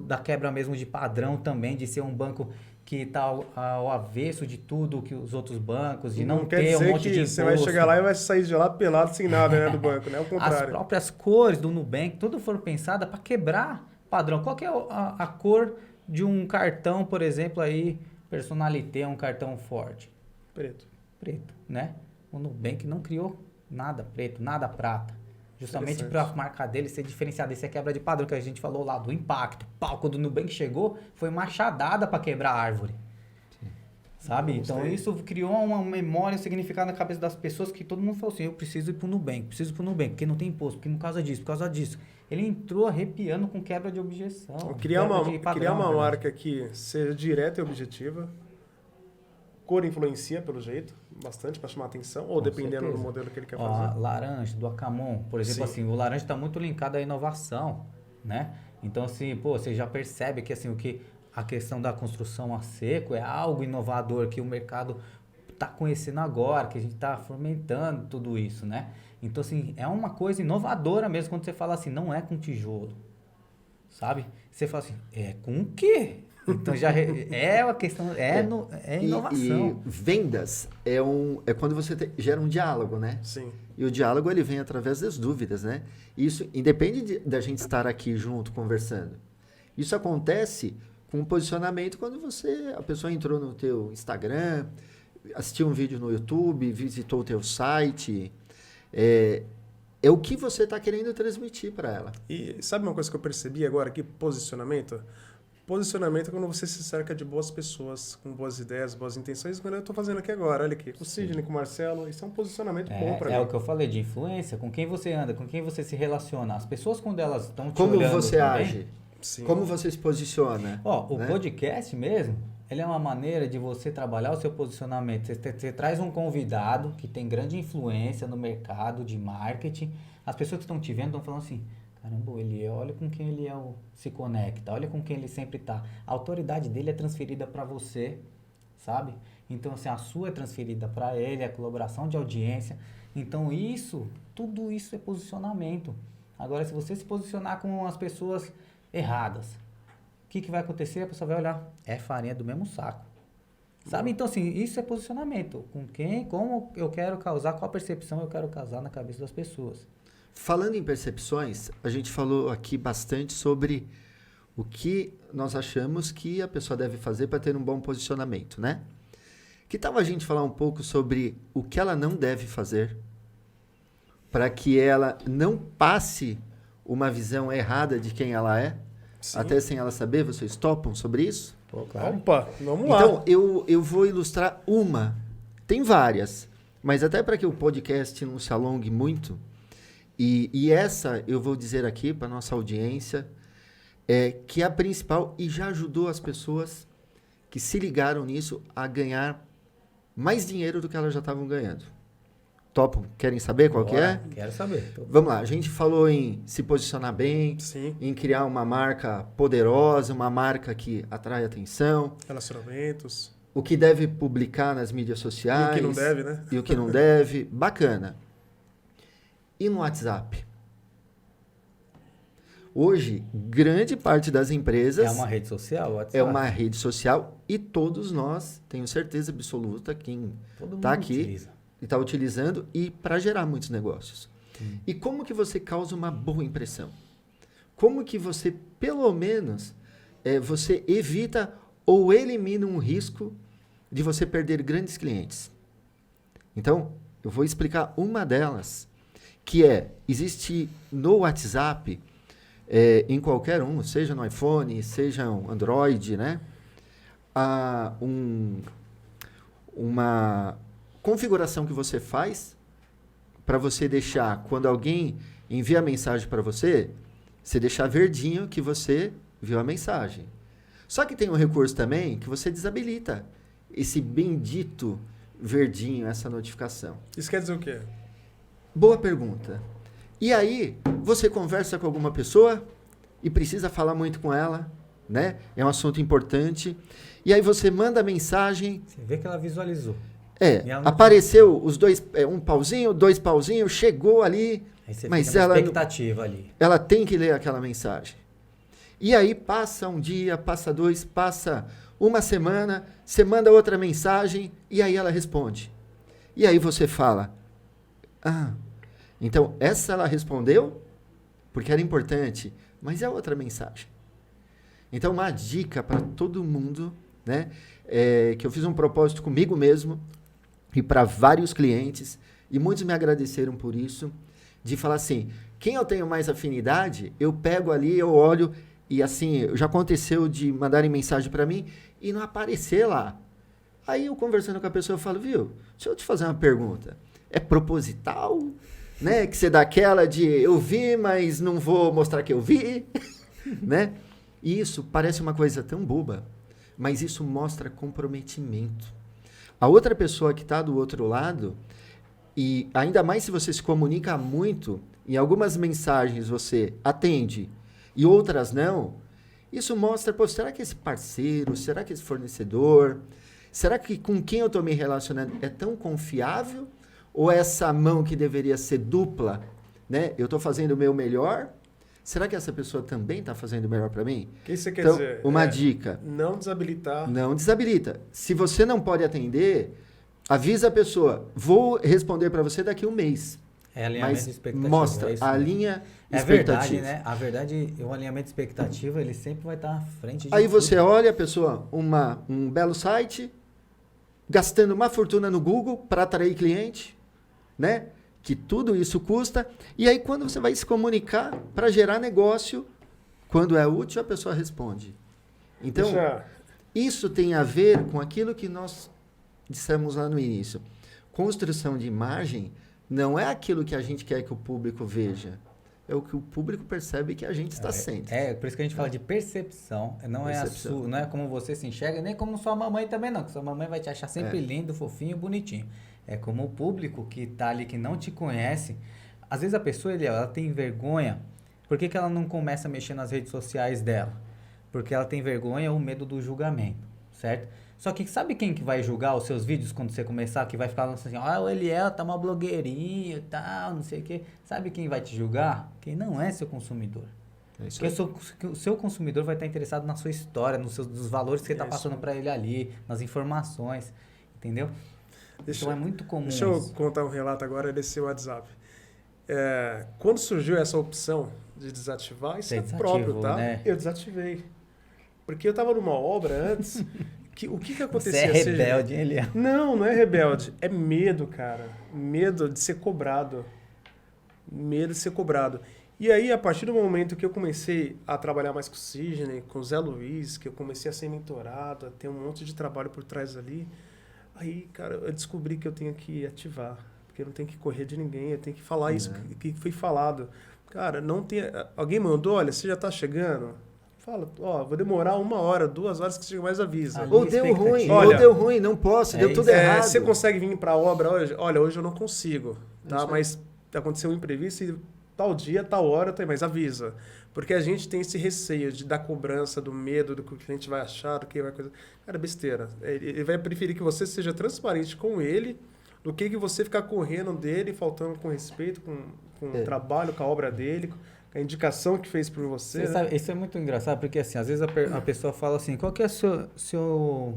da quebra mesmo de padrão também, de ser um banco que está ao avesso de tudo que os outros bancos, de não ter um monte de imposto. Você vai chegar lá e vai sair de lá pelado sem nada, né, do banco, né? Ao contrário. As próprias cores do Nubank, tudo foram pensadas para quebrar padrão. Qual que é a cor de um cartão, por exemplo, aí, Personalité, um cartão forte? Preto. Preto, né? O Nubank não criou nada preto, nada prata. Justamente para a marca dele ser diferenciada. Essa é a quebra de padrão que a gente falou lá, do impacto. Pau, quando o Nubank chegou, foi machadada para quebrar a árvore. Sim. Sabe? Então isso criou uma memória, um significado na cabeça das pessoas que todo mundo falou assim, eu preciso ir pro Nubank, porque não tem imposto, porque por causa disso. Ele entrou arrepiando com quebra de objeção. Criar uma marca que seja direta e objetiva. Cor influencia, pelo jeito, bastante para chamar atenção, ou dependendo do modelo que ele quer fazer. Laranja, do Acamon, por exemplo, assim, o laranja está muito linkado à inovação, né? Então, assim, você já percebe que, assim, a questão da construção a seco é algo inovador que o mercado está conhecendo agora, que a gente está fomentando tudo isso, né? Então, assim, é uma coisa inovadora mesmo quando você fala assim, não é com tijolo, sabe? Você fala assim, é com o quê? Então já é uma questão, é inovação. E vendas é quando você gera um diálogo, né? Sim. E o diálogo ele vem através das dúvidas, né? Isso independe da gente estar aqui junto conversando. Isso acontece com o posicionamento quando a pessoa entrou no teu Instagram, assistiu um vídeo no YouTube, visitou o teu site. É o que você está querendo transmitir para ela. E sabe uma coisa que eu percebi agora aqui? Posicionamento. Posicionamento é quando você se cerca de boas pessoas, com boas ideias, boas intenções. Quando eu estou fazendo aqui agora, olha aqui, com o Sidney, com o Marcelo, isso é um posicionamento bom para mim. É o que eu falei de influência, com quem você anda, com quem você se relaciona. As pessoas, quando elas estão te como olhando... Como você também, age? Sim. Como você se posiciona? O podcast mesmo, ele é uma maneira de você trabalhar o seu posicionamento. Você traz um convidado que tem grande influência no mercado de marketing. As pessoas que estão te vendo estão falando assim... Caramba, olha com quem ele se conecta, olha com quem ele sempre tá. A autoridade dele é transferida para você, sabe? Então, assim, a sua é transferida para ele, a colaboração de audiência. Então, tudo isso é posicionamento. Agora, se você se posicionar com as pessoas erradas, o que vai acontecer? A pessoa vai olhar, é farinha do mesmo saco. Sabe? Então, assim, isso é posicionamento. Com quem, como eu quero causar, qual percepção eu quero causar na cabeça das pessoas. Falando em percepções, a gente falou aqui bastante sobre o que nós achamos que a pessoa deve fazer para ter um bom posicionamento, né? Que tal a gente falar um pouco sobre o que ela não deve fazer para que ela não passe uma visão errada de quem ela é, até sem ela saber? Vocês topam sobre isso? Claro. Opa, vamos lá. Então, eu vou ilustrar uma. Tem várias, mas até para que o podcast não se alongue muito... E essa, eu vou dizer aqui para nossa audiência, que é a principal e já ajudou as pessoas que se ligaram nisso a ganhar mais dinheiro do que elas já estavam ganhando. Topam? Querem saber qual que é? Quero saber. Vamos lá, a gente falou em se posicionar bem, sim, em criar uma marca poderosa, uma marca que atrai atenção. Relacionamentos. O que deve publicar nas mídias sociais. E o que não deve, né? E o que não deve. Bacana. E no WhatsApp? Hoje, grande parte das empresas... É uma rede social, o WhatsApp. É uma rede social e todos nós, tenho certeza absoluta, quem está aqui e está utilizando e para gerar muitos negócios. E como que você causa uma boa impressão? Como que você, pelo menos, você evita ou elimina um risco de você perder grandes clientes? Então, eu vou explicar uma delas, que existe no WhatsApp, em qualquer um, seja no iPhone, seja um Android, né? Uma configuração que você faz para você deixar, quando alguém envia mensagem para você, você deixar verdinho que você viu a mensagem. Só que tem um recurso também que você desabilita esse bendito verdinho, essa notificação. Isso quer dizer o quê? Boa pergunta. E aí, você conversa com alguma pessoa e precisa falar muito com ela, né? É um assunto importante. E aí você manda mensagem... Você vê que ela visualizou. Apareceu os dois, um pauzinho, dois pauzinhos, chegou ali. Aí você Mas fica na ela- expectativa ali. Ela tem que ler aquela mensagem. E aí passa um dia, passa dois, passa uma semana, você manda outra mensagem e aí ela responde. E aí você fala, ah, então essa ela respondeu porque era importante, mas é outra mensagem. Então uma dica para todo mundo, né, que eu fiz um propósito comigo mesmo e para vários clientes, e muitos me agradeceram por isso, de falar assim, quem eu tenho mais afinidade, eu pego ali, eu olho, e assim, já aconteceu de mandarem mensagem para mim e não aparecer lá. Aí eu conversando com a pessoa, eu falo, viu, deixa eu te fazer uma pergunta. É proposital? Né? Que você dá aquela de eu vi, mas não vou mostrar que eu vi? Né? E isso parece uma coisa tão boba, mas isso mostra comprometimento. A outra pessoa que está do outro lado, e ainda mais se você se comunica muito, em algumas mensagens você atende e outras não, isso mostra, pô, será que esse parceiro, será que esse fornecedor, será que com quem eu estou me relacionando é tão confiável? Ou essa mão que deveria ser dupla, né? Eu estou fazendo o meu melhor, será que essa pessoa também está fazendo o melhor para mim? O que você quer Então, dizer? uma dica. Não desabilitar. Não desabilita. Se você não pode atender, avisa a pessoa. Vou responder para você daqui a um mês. É alinhamento Mas de expectativa. mostra, é isso a mesmo. linha É expectativa. verdade, né? A verdade, o alinhamento de expectativa, ele sempre vai estar à frente de Aí tudo. você olha a pessoa, um belo site, gastando uma fortuna no Google para atrair cliente, né? Que tudo isso custa. E aí quando você vai se comunicar para gerar negócio, quando é útil, a pessoa responde. Então, isso tem a ver com aquilo que nós dissemos lá no início. Construção de imagem não é aquilo que a gente quer que o público veja. É o que o público percebe que a gente está sendo. Por isso que a gente fala de percepção. Não Percepção. não é como você se enxerga, nem como sua mamãe também não. Que sua mamãe vai te achar sempre lindo, fofinho, bonitinho. É como o público que tá ali, que não te conhece. Às vezes a pessoa, ela tem vergonha. Por que ela não começa a mexer nas redes sociais dela? Porque ela tem vergonha ou medo do julgamento, certo? Só que sabe quem que vai julgar os seus vídeos quando você começar? Que vai ficar assim, o Eliel tá uma blogueirinha e tal, não sei o quê. Sabe quem vai te julgar? Quem não é seu consumidor. É isso Porque aí. o seu consumidor vai estar interessado na sua história, nos valores que você está passando para ele ali, nas informações, entendeu? Então é muito comum Deixa eu isso. contar um relato agora desse WhatsApp. Quando surgiu essa opção de desativar, isso Você é próprio, desativou, tá? né? Eu desativei. Porque eu estava numa obra antes, o que Você acontecia? é rebelde, hein, Eliel? Não é rebelde. É medo, cara. Medo de ser cobrado. Medo de ser cobrado. E aí, a partir do momento que eu comecei a trabalhar mais com o Sidney, com o Zé Luiz, que eu comecei a ser mentorado, a ter um monte de trabalho por trás ali, aí, cara, eu descobri que eu tenho que ativar. Porque eu não tenho que correr de ninguém, eu tenho que falar isso que foi falado. Cara, não tem... Alguém mandou, olha, você já tá chegando? Fala, vou demorar 1 hora, 2 horas, que chega mais avisa. Ali, Ou deu expectativa. ruim, Olha, ou deu ruim, não posso, é deu tudo isso. errado. Você consegue vir para a obra hoje? Olha, hoje eu não consigo, tá? Isso aí. Mas aconteceu um imprevisto e tal dia, tal hora, mas avisa. Porque a gente tem esse receio da cobrança, do medo do que o cliente vai achar, do que vai coisa. Cara, besteira. Ele vai preferir que você seja transparente com ele do que você ficar correndo dele, faltando com respeito, com o trabalho, com a obra dele, com a indicação que fez por você. Você sabe, isso é muito engraçado, porque assim, às vezes a pessoa fala assim, qual que é o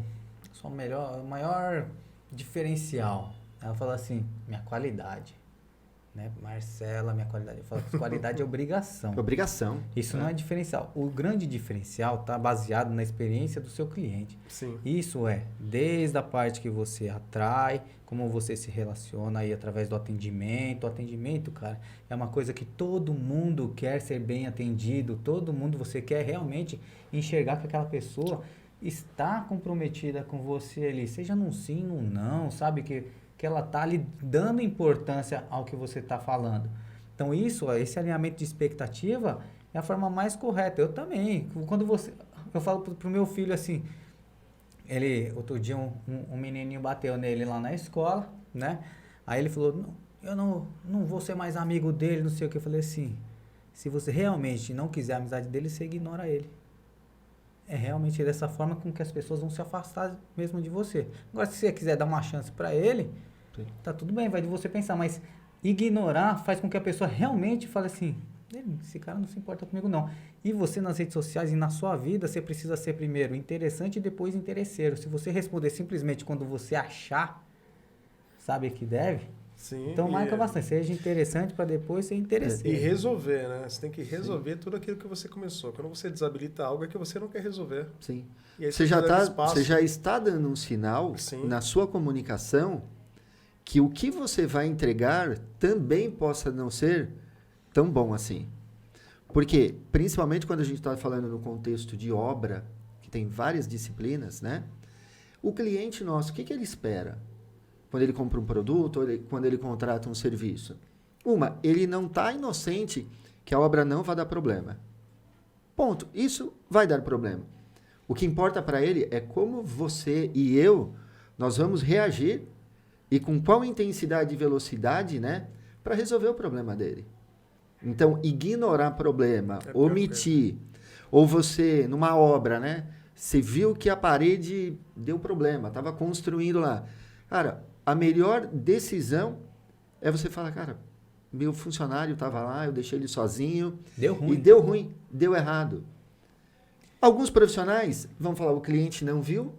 maior diferencial? Ela fala assim, minha qualidade. Né? Marcela, minha qualidade. Eu falo que qualidade é obrigação. Obrigação. Isso não é diferencial. O grande diferencial está baseado na experiência do seu cliente. Sim. Isso é, desde a parte que você atrai, como você se relaciona aí através do atendimento. O atendimento, cara, é uma coisa que todo mundo quer ser bem atendido. Todo mundo, você quer realmente enxergar que aquela pessoa está comprometida com você ali. Seja num sim, num não, sabe? Que ela tá ali dando importância ao que você está falando. Então esse alinhamento de expectativa é a forma mais correta. Eu também, eu falo pro meu filho assim, outro dia um menininho bateu nele lá na escola, né? Aí ele falou, eu não vou ser mais amigo dele, não sei o que. Eu falei assim, se você realmente não quiser a amizade dele, você ignora ele. É realmente dessa forma com que as pessoas vão se afastar mesmo de você. Agora, se você quiser dar uma chance para ele, tá tudo bem, vai de você pensar, mas ignorar faz com que a pessoa realmente fale assim, esse cara não se importa comigo não. E você nas redes sociais e na sua vida, você precisa ser primeiro interessante e depois interesseiro. Se você responder simplesmente quando você achar, sabe que deve, Sim, então marca bastante. Seja interessante para depois ser interesseiro. E resolver, né? Você tem que resolver tudo aquilo que você começou. Quando você desabilita algo, é que você não quer resolver. Sim. E aí Você já está dando um sinal Sim. na sua comunicação que o que você vai entregar também possa não ser tão bom assim. Porque, principalmente quando a gente está falando no contexto de obra, que tem várias disciplinas, né? O cliente nosso, o que ele espera quando ele compra um produto ou quando ele contrata um serviço? Ele não está inocente que a obra não vai dar problema. Ponto. Isso vai dar problema. O que importa para ele é como você e eu, nós vamos reagir e com qual intensidade e velocidade, né, para resolver o problema dele. Então, ignorar problema, omitir, ou você, numa obra, né, você viu que a parede deu problema, estava construindo lá. Cara, a melhor decisão é você falar, cara, meu funcionário estava lá, eu deixei ele sozinho. Deu ruim. E deu ruim, deu errado. Alguns profissionais vão falar, o cliente não viu,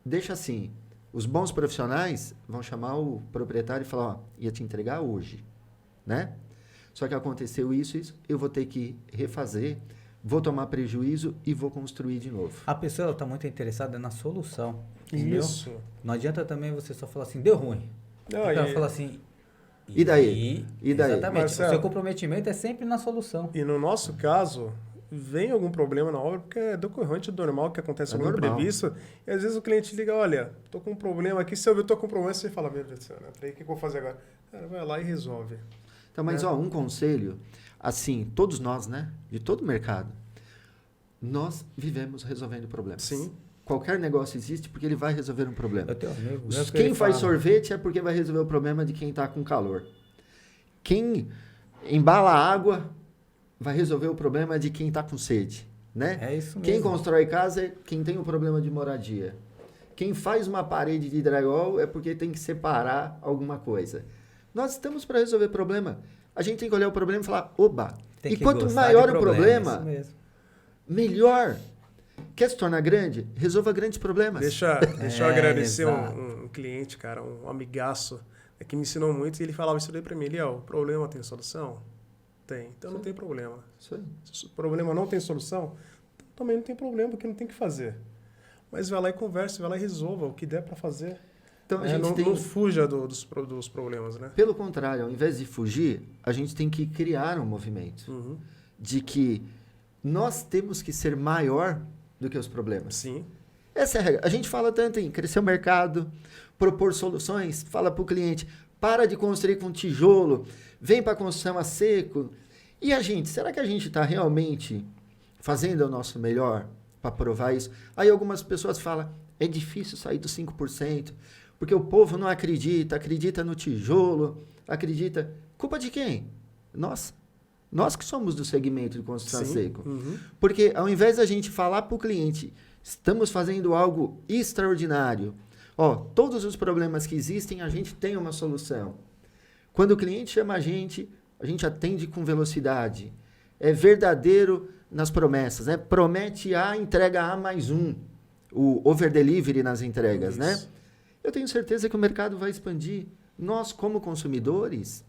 deixa assim. Os bons profissionais vão chamar o proprietário e falar, ó, ia te entregar hoje, né? Só que aconteceu isso, eu vou ter que refazer, vou tomar prejuízo e vou construir de novo. A pessoa está muito interessada na solução. Entendeu? Isso. Não adianta também você só falar assim, deu ruim. Não, Ela fala assim... E daí? E daí? Exatamente. Marcelo, o seu comprometimento é sempre na solução. E no nosso caso, vem algum problema na obra, porque é decorrente do normal que acontece algum imprevisto. E às vezes o cliente liga, olha, tô com um problema aqui, se eu ver, eu tô com um problema, você fala, meu Deus do céu, né? Peraí, o que eu vou fazer agora? Cara, vai lá e resolve. Então, mas ó, um conselho, assim, todos nós, né, de todo o mercado, nós vivemos resolvendo problemas. Sim. Qualquer negócio existe porque ele vai resolver um problema. Eu tenho amigos. Quem faz sorvete é porque vai resolver o problema de quem está com calor. Quem embala água vai resolver o problema de quem está com sede, né? É isso mesmo. Quem constrói casa é quem tem o problema de moradia. Quem faz uma parede de drywall é porque tem que separar alguma coisa. Nós estamos para resolver problema. A gente tem que olhar o problema e falar, oba. E quanto maior o problema, melhor. Quer se tornar grande? Resolva grandes problemas. Deixa eu agradecer um cliente, cara, um amigaço, que me ensinou muito e ele falava isso daí pra mim. Ele, o problema tem solução? Tem. Então não tem problema. Isso aí. Se o problema não tem solução, também não tem problema, porque não tem o que fazer. Mas vai lá e converse, vai lá e resolva o que der pra fazer. Então, a gente não fuja dos problemas, né? Pelo contrário, ao invés de fugir, a gente tem que criar um movimento de que nós temos que ser maior do que os problemas. Sim. Essa é a regra. A gente fala tanto em crescer o mercado, propor soluções, fala para o cliente, para de construir com tijolo, vem para a construção a seco. E a gente, será que a gente está realmente fazendo o nosso melhor para provar isso? Aí algumas pessoas falam, é difícil sair dos 5%, porque o povo não acredita no tijolo, acredita... Culpa de quem? Nós. Nós que somos do segmento de construção a seco. Porque ao invés da gente falar para o cliente, estamos fazendo algo extraordinário, todos os problemas que existem, a gente tem uma solução. Quando o cliente chama a gente atende com velocidade. É verdadeiro nas promessas, né? Promete A, entrega A mais um. O over-delivery nas entregas, né? Eu tenho certeza que o mercado vai expandir. Nós, como consumidores,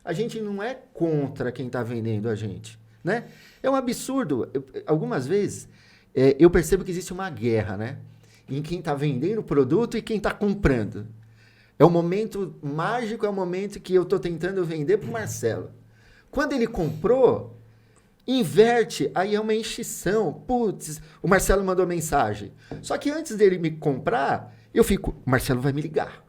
a gente não é contra quem está vendendo a gente, né? É um absurdo. Algumas vezes, eu percebo que existe uma guerra, né? Em quem está vendendo o produto e quem está comprando. É um momento mágico, é um momento que eu estou tentando vender para o Marcelo. Quando ele comprou, inverte, aí é uma enchição. Putz, o Marcelo mandou mensagem. Só que antes dele me comprar, eu fico, o Marcelo vai me ligar.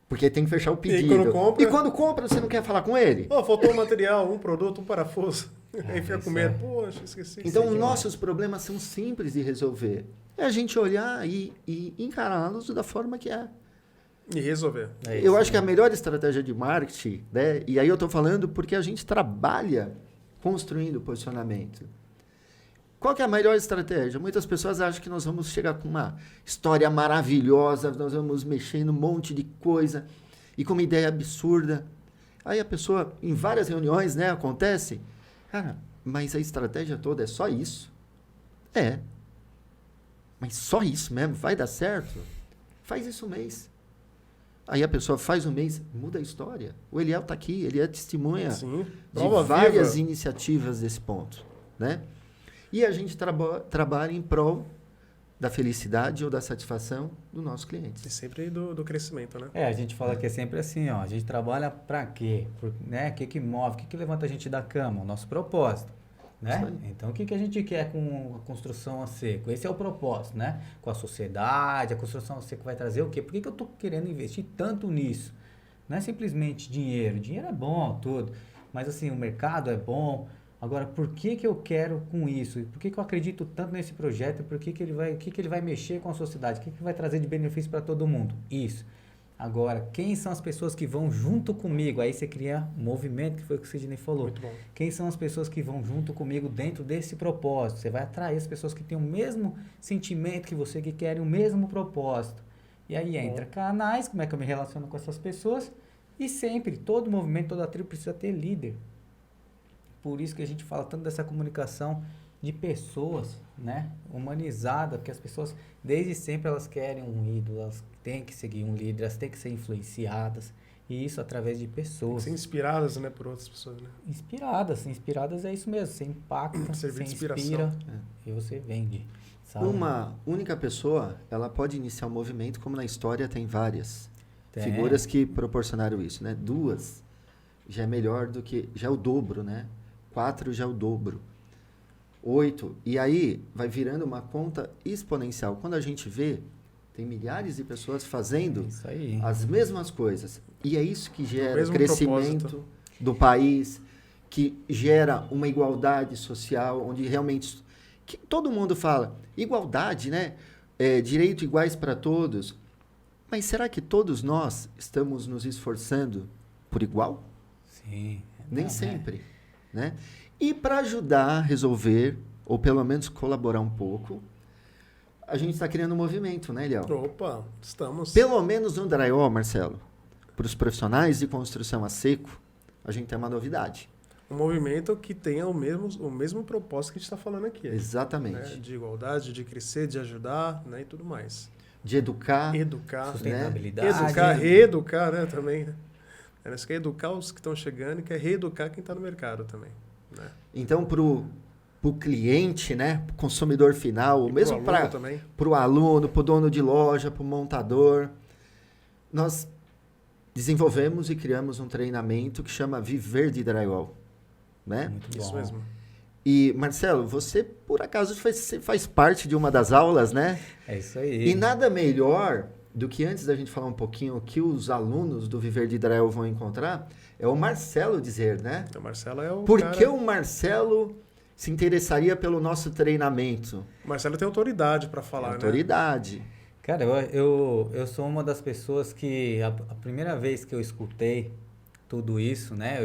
Porque tem que fechar o pedido. E quando compra, você não quer falar com ele? Faltou um material, um produto, um parafuso. Aí fica com medo. Poxa, esqueci. Então, nossos problemas são simples de resolver. É a gente olhar e encará-los da forma que é. E resolver. Eu acho que a melhor estratégia de marketing, né? E aí eu estou falando porque a gente trabalha construindo posicionamento. Qual que é a melhor estratégia? Muitas pessoas acham que nós vamos chegar com uma história maravilhosa, nós vamos mexer num monte de coisa e com uma ideia absurda. Aí a pessoa, em várias reuniões, né, acontece, cara, mas a estratégia toda é só isso? É. Mas só isso mesmo? Vai dar certo? Faz isso um mês. Aí a pessoa faz um mês, muda a história. O Eliel está aqui, ele é testemunha Sim, de várias iniciativas desse ponto, né? E a gente trabalha em prol da felicidade ou da satisfação do nosso cliente. E sempre do crescimento, né? A gente fala que é sempre assim, ó, a gente trabalha para quê? Né? O que move, o que levanta a gente da cama? O nosso propósito, né? Então, o que a gente quer com a construção a seco? Esse é o propósito, né? Com a sociedade, a construção a seco vai trazer o quê? Por que eu estou querendo investir tanto nisso? Não é simplesmente dinheiro. Dinheiro é bom, tudo. Mas, assim, o mercado é bom. Agora, por que eu quero com isso? Por que eu acredito tanto nesse projeto? Por que ele vai mexer com a sociedade? O que vai trazer de benefício para todo mundo? Isso. Agora, quem são as pessoas que vão junto comigo? Aí você cria um movimento, que foi o que o Sidney falou. Muito bom. Quem são as pessoas que vão junto comigo dentro desse propósito? Você vai atrair as pessoas que têm o mesmo sentimento que você, que querem o mesmo propósito. E aí entra canais, como é que eu me relaciono com essas pessoas? E sempre, todo movimento, toda tribo precisa ter líder. Por isso que a gente fala tanto dessa comunicação de pessoas, né? Humanizada, porque as pessoas, desde sempre, elas querem um ídolo, elas têm que seguir um líder, elas têm que ser influenciadas. E isso através de pessoas. Tem que ser inspiradas, né, por outras pessoas, né? Inspiradas é isso mesmo. Você impacta, você inspira e você vende. Sabe? Uma única pessoa, ela pode iniciar um movimento, como na história tem várias Tem. figuras que proporcionaram isso, né? 2 já é melhor do que... Já é o dobro, né? 4 já é o dobro. 8. E aí vai virando uma conta exponencial. Quando a gente vê, tem milhares de pessoas fazendo Isso aí. as mesmas coisas. E é isso que gera mesmo crescimento propósito. do país, que gera uma igualdade social, onde realmente... Que todo mundo fala, igualdade, né? Direitos iguais para todos. Mas será que todos nós estamos nos esforçando por igual? Sim. Nem Não, sempre, né? E para ajudar a resolver, ou pelo menos colaborar um pouco, a gente está criando um movimento, né, Eliel? Opa, estamos. Pelo menos no drywall, Marcelo, para os profissionais de construção a seco, a gente tem uma novidade. Um movimento que tenha o mesmo propósito que a gente está falando aqui. Exatamente. Né? De igualdade, de crescer, de ajudar, né? E tudo mais. De educar. Educar. Sustentabilidade. Educar, reeducar, né? Também, né? Nós quer educar os que estão chegando e quer reeducar quem está no mercado também. Né? Então, para o cliente, né? Pro consumidor final, E mesmo para o aluno, para o dono de loja, para o montador, nós desenvolvemos e criamos um treinamento que chama Viver de Drywall. Né? Muito Isso bom. mesmo. E, Marcelo, você, por acaso, faz parte de uma das aulas, né? É isso aí. E nada melhor do que, antes da gente falar um pouquinho o que os alunos do Viver de Drywall vão encontrar, é o Marcelo dizer, né? Então, o Marcelo é o Por cara... que o Marcelo se interessaria pelo nosso treinamento? O Marcelo tem autoridade para falar, né? Autoridade. Cara, eu sou uma das pessoas que a primeira vez que eu escutei tudo isso, né?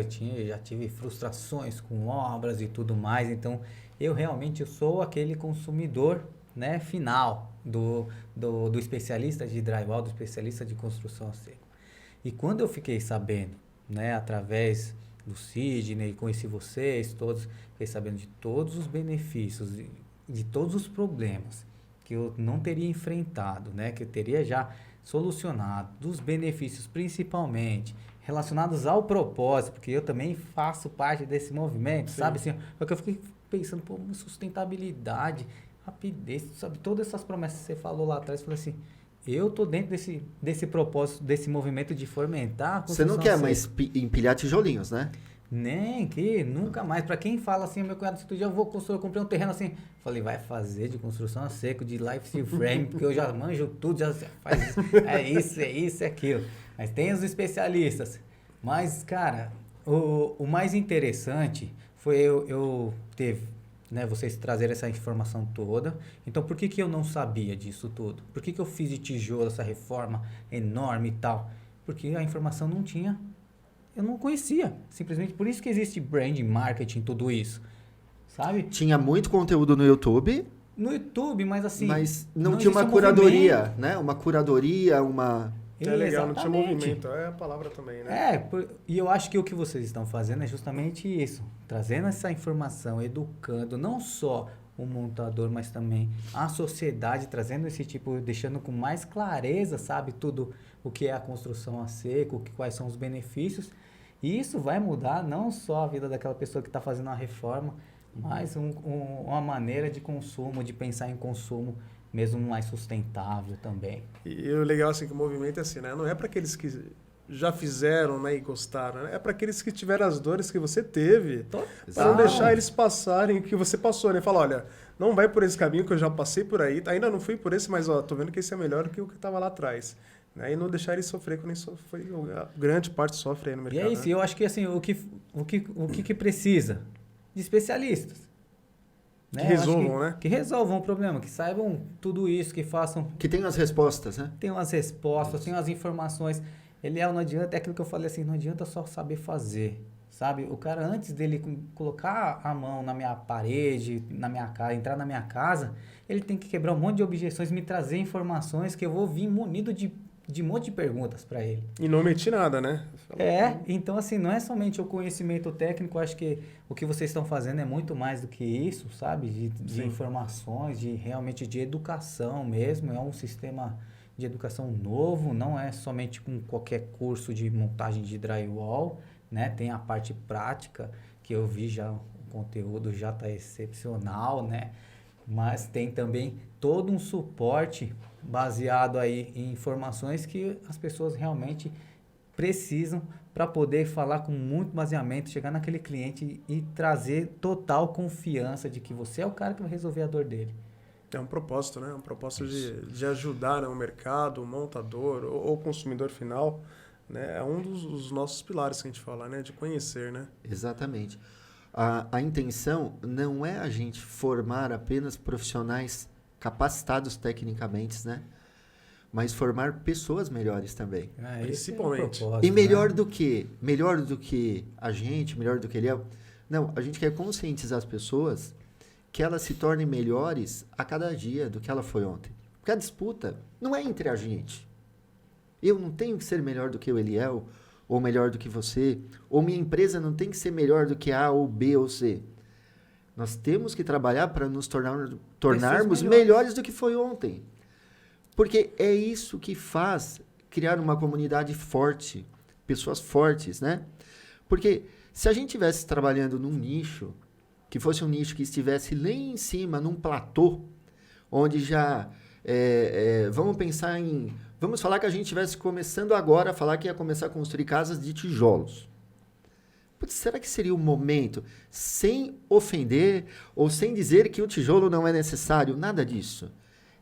Já tive frustrações com obras e tudo mais, então eu sou aquele consumidor, né, final do especialista de drywall, do especialista de construção a seco. E quando eu fiquei sabendo, né, através do Sidney, conheci vocês todos, fiquei sabendo de todos os benefícios, de todos os problemas que eu não teria enfrentado, né, que eu teria já solucionado, dos benefícios principalmente relacionados ao propósito, porque eu também faço parte desse movimento, Sim. sabe? Assim, porque eu fiquei pensando, pô, sustentabilidade, rapidez, sabe? Todas essas promessas que você falou lá atrás, eu falei assim, eu tô dentro desse propósito, desse movimento de fomentar a Você não quer mais empilhar tijolinhos, né? Nem que, nunca mais. Pra quem fala assim, meu cunhado, outro dia eu vou construir, eu comprei um terreno assim. Falei, vai fazer de construção a seco, de life steel frame, porque eu já manjo tudo, já faz. É isso, é aquilo. Mas tem os especialistas. Mas, cara, o mais interessante foi eu ter, né, vocês trazerem essa informação toda. Então, por que eu não sabia disso tudo? Por que eu fiz de tijolo essa reforma enorme e tal? Porque a informação não tinha. Eu não conhecia, simplesmente por isso que existe branding, marketing, tudo isso, sabe? Tinha muito conteúdo no YouTube, No YouTube, mas assim... mas não tinha uma curadoria, né? Uma curadoria, uma É legal, não tinha Exatamente. movimento, é a palavra também, né? E eu acho que o que vocês estão fazendo é justamente isso, trazendo essa informação, educando não só o montador, mas também a sociedade, trazendo esse tipo, deixando com mais clareza, sabe, tudo o que é a construção a seco, quais são os benefícios. E isso vai mudar não só a vida daquela pessoa que está fazendo a reforma, mas uma maneira de consumo, de pensar em consumo mesmo mais sustentável também. E o legal assim que o movimento é assim, né? Não é para aqueles que já fizeram, né, e gostaram, né? É para aqueles que tiveram as dores que você teve, para não deixar eles passarem o que você passou, né? Fala, olha, não vai por esse caminho que eu já passei por aí, ainda não fui por esse, mas ó, tô vendo que esse é melhor que o que estava lá atrás. Né? E não deixar eles sofrer, que nem sofre, grande parte sofre aí no mercado. E é isso, né? eu acho que assim, o que precisa? De especialistas. Né? Que resolvam, né? Que resolvam o problema, que saibam tudo isso, que façam... Que tem as respostas, né? Tenham as respostas, tenham as informações. Não adianta, é aquilo que eu falei assim, não adianta só saber fazer, sabe? O cara, antes dele colocar a mão na minha parede, na minha casa, entrar na minha casa, ele tem que quebrar um monte de objeções, me trazer informações que eu vou vir munido de um monte de perguntas para ele. E não meti nada, né? Então assim, não é somente o conhecimento técnico, acho que o que vocês estão fazendo é muito mais do que isso, sabe? De informações, realmente de educação mesmo, é um sistema de educação novo, não é somente com qualquer curso de montagem de drywall, né? Tem a parte prática, que eu vi já, o conteúdo já está excepcional, né? Mas tem também todo um suporte baseado aí em informações que as pessoas realmente precisam para poder falar com muito baseamento, chegar naquele cliente e trazer total confiança de que você é o cara que vai resolver a dor dele. É um propósito, né? Um propósito de ajudar, né, o mercado, o montador ou o consumidor final. Né? É um dos nossos pilares que a gente fala, né? De conhecer, né? Exatamente. A intenção não é a gente formar apenas profissionais capacitados tecnicamente, né? Mas formar pessoas melhores também. Principalmente. E melhor do que a gente, melhor do que ele é. Não, a gente quer conscientizar as pessoas que elas se tornem melhores a cada dia do que ela foi ontem. Porque a disputa não é entre a gente. Eu não tenho que ser melhor do que o Eliel, ou melhor do que você, ou minha empresa não tem que ser melhor do que A, ou B, ou C. Nós temos que trabalhar para nos tornarmos melhores do que foi ontem. Porque é isso que faz criar uma comunidade forte, pessoas fortes, né? Porque se a gente estivesse trabalhando num nicho, que fosse um nicho que estivesse lá em cima, num platô, onde já... Vamos falar que a gente estivesse começando agora a falar que ia começar a construir casas de tijolos. Putz, será que seria o momento, sem ofender ou sem dizer que o tijolo não é necessário? Nada disso.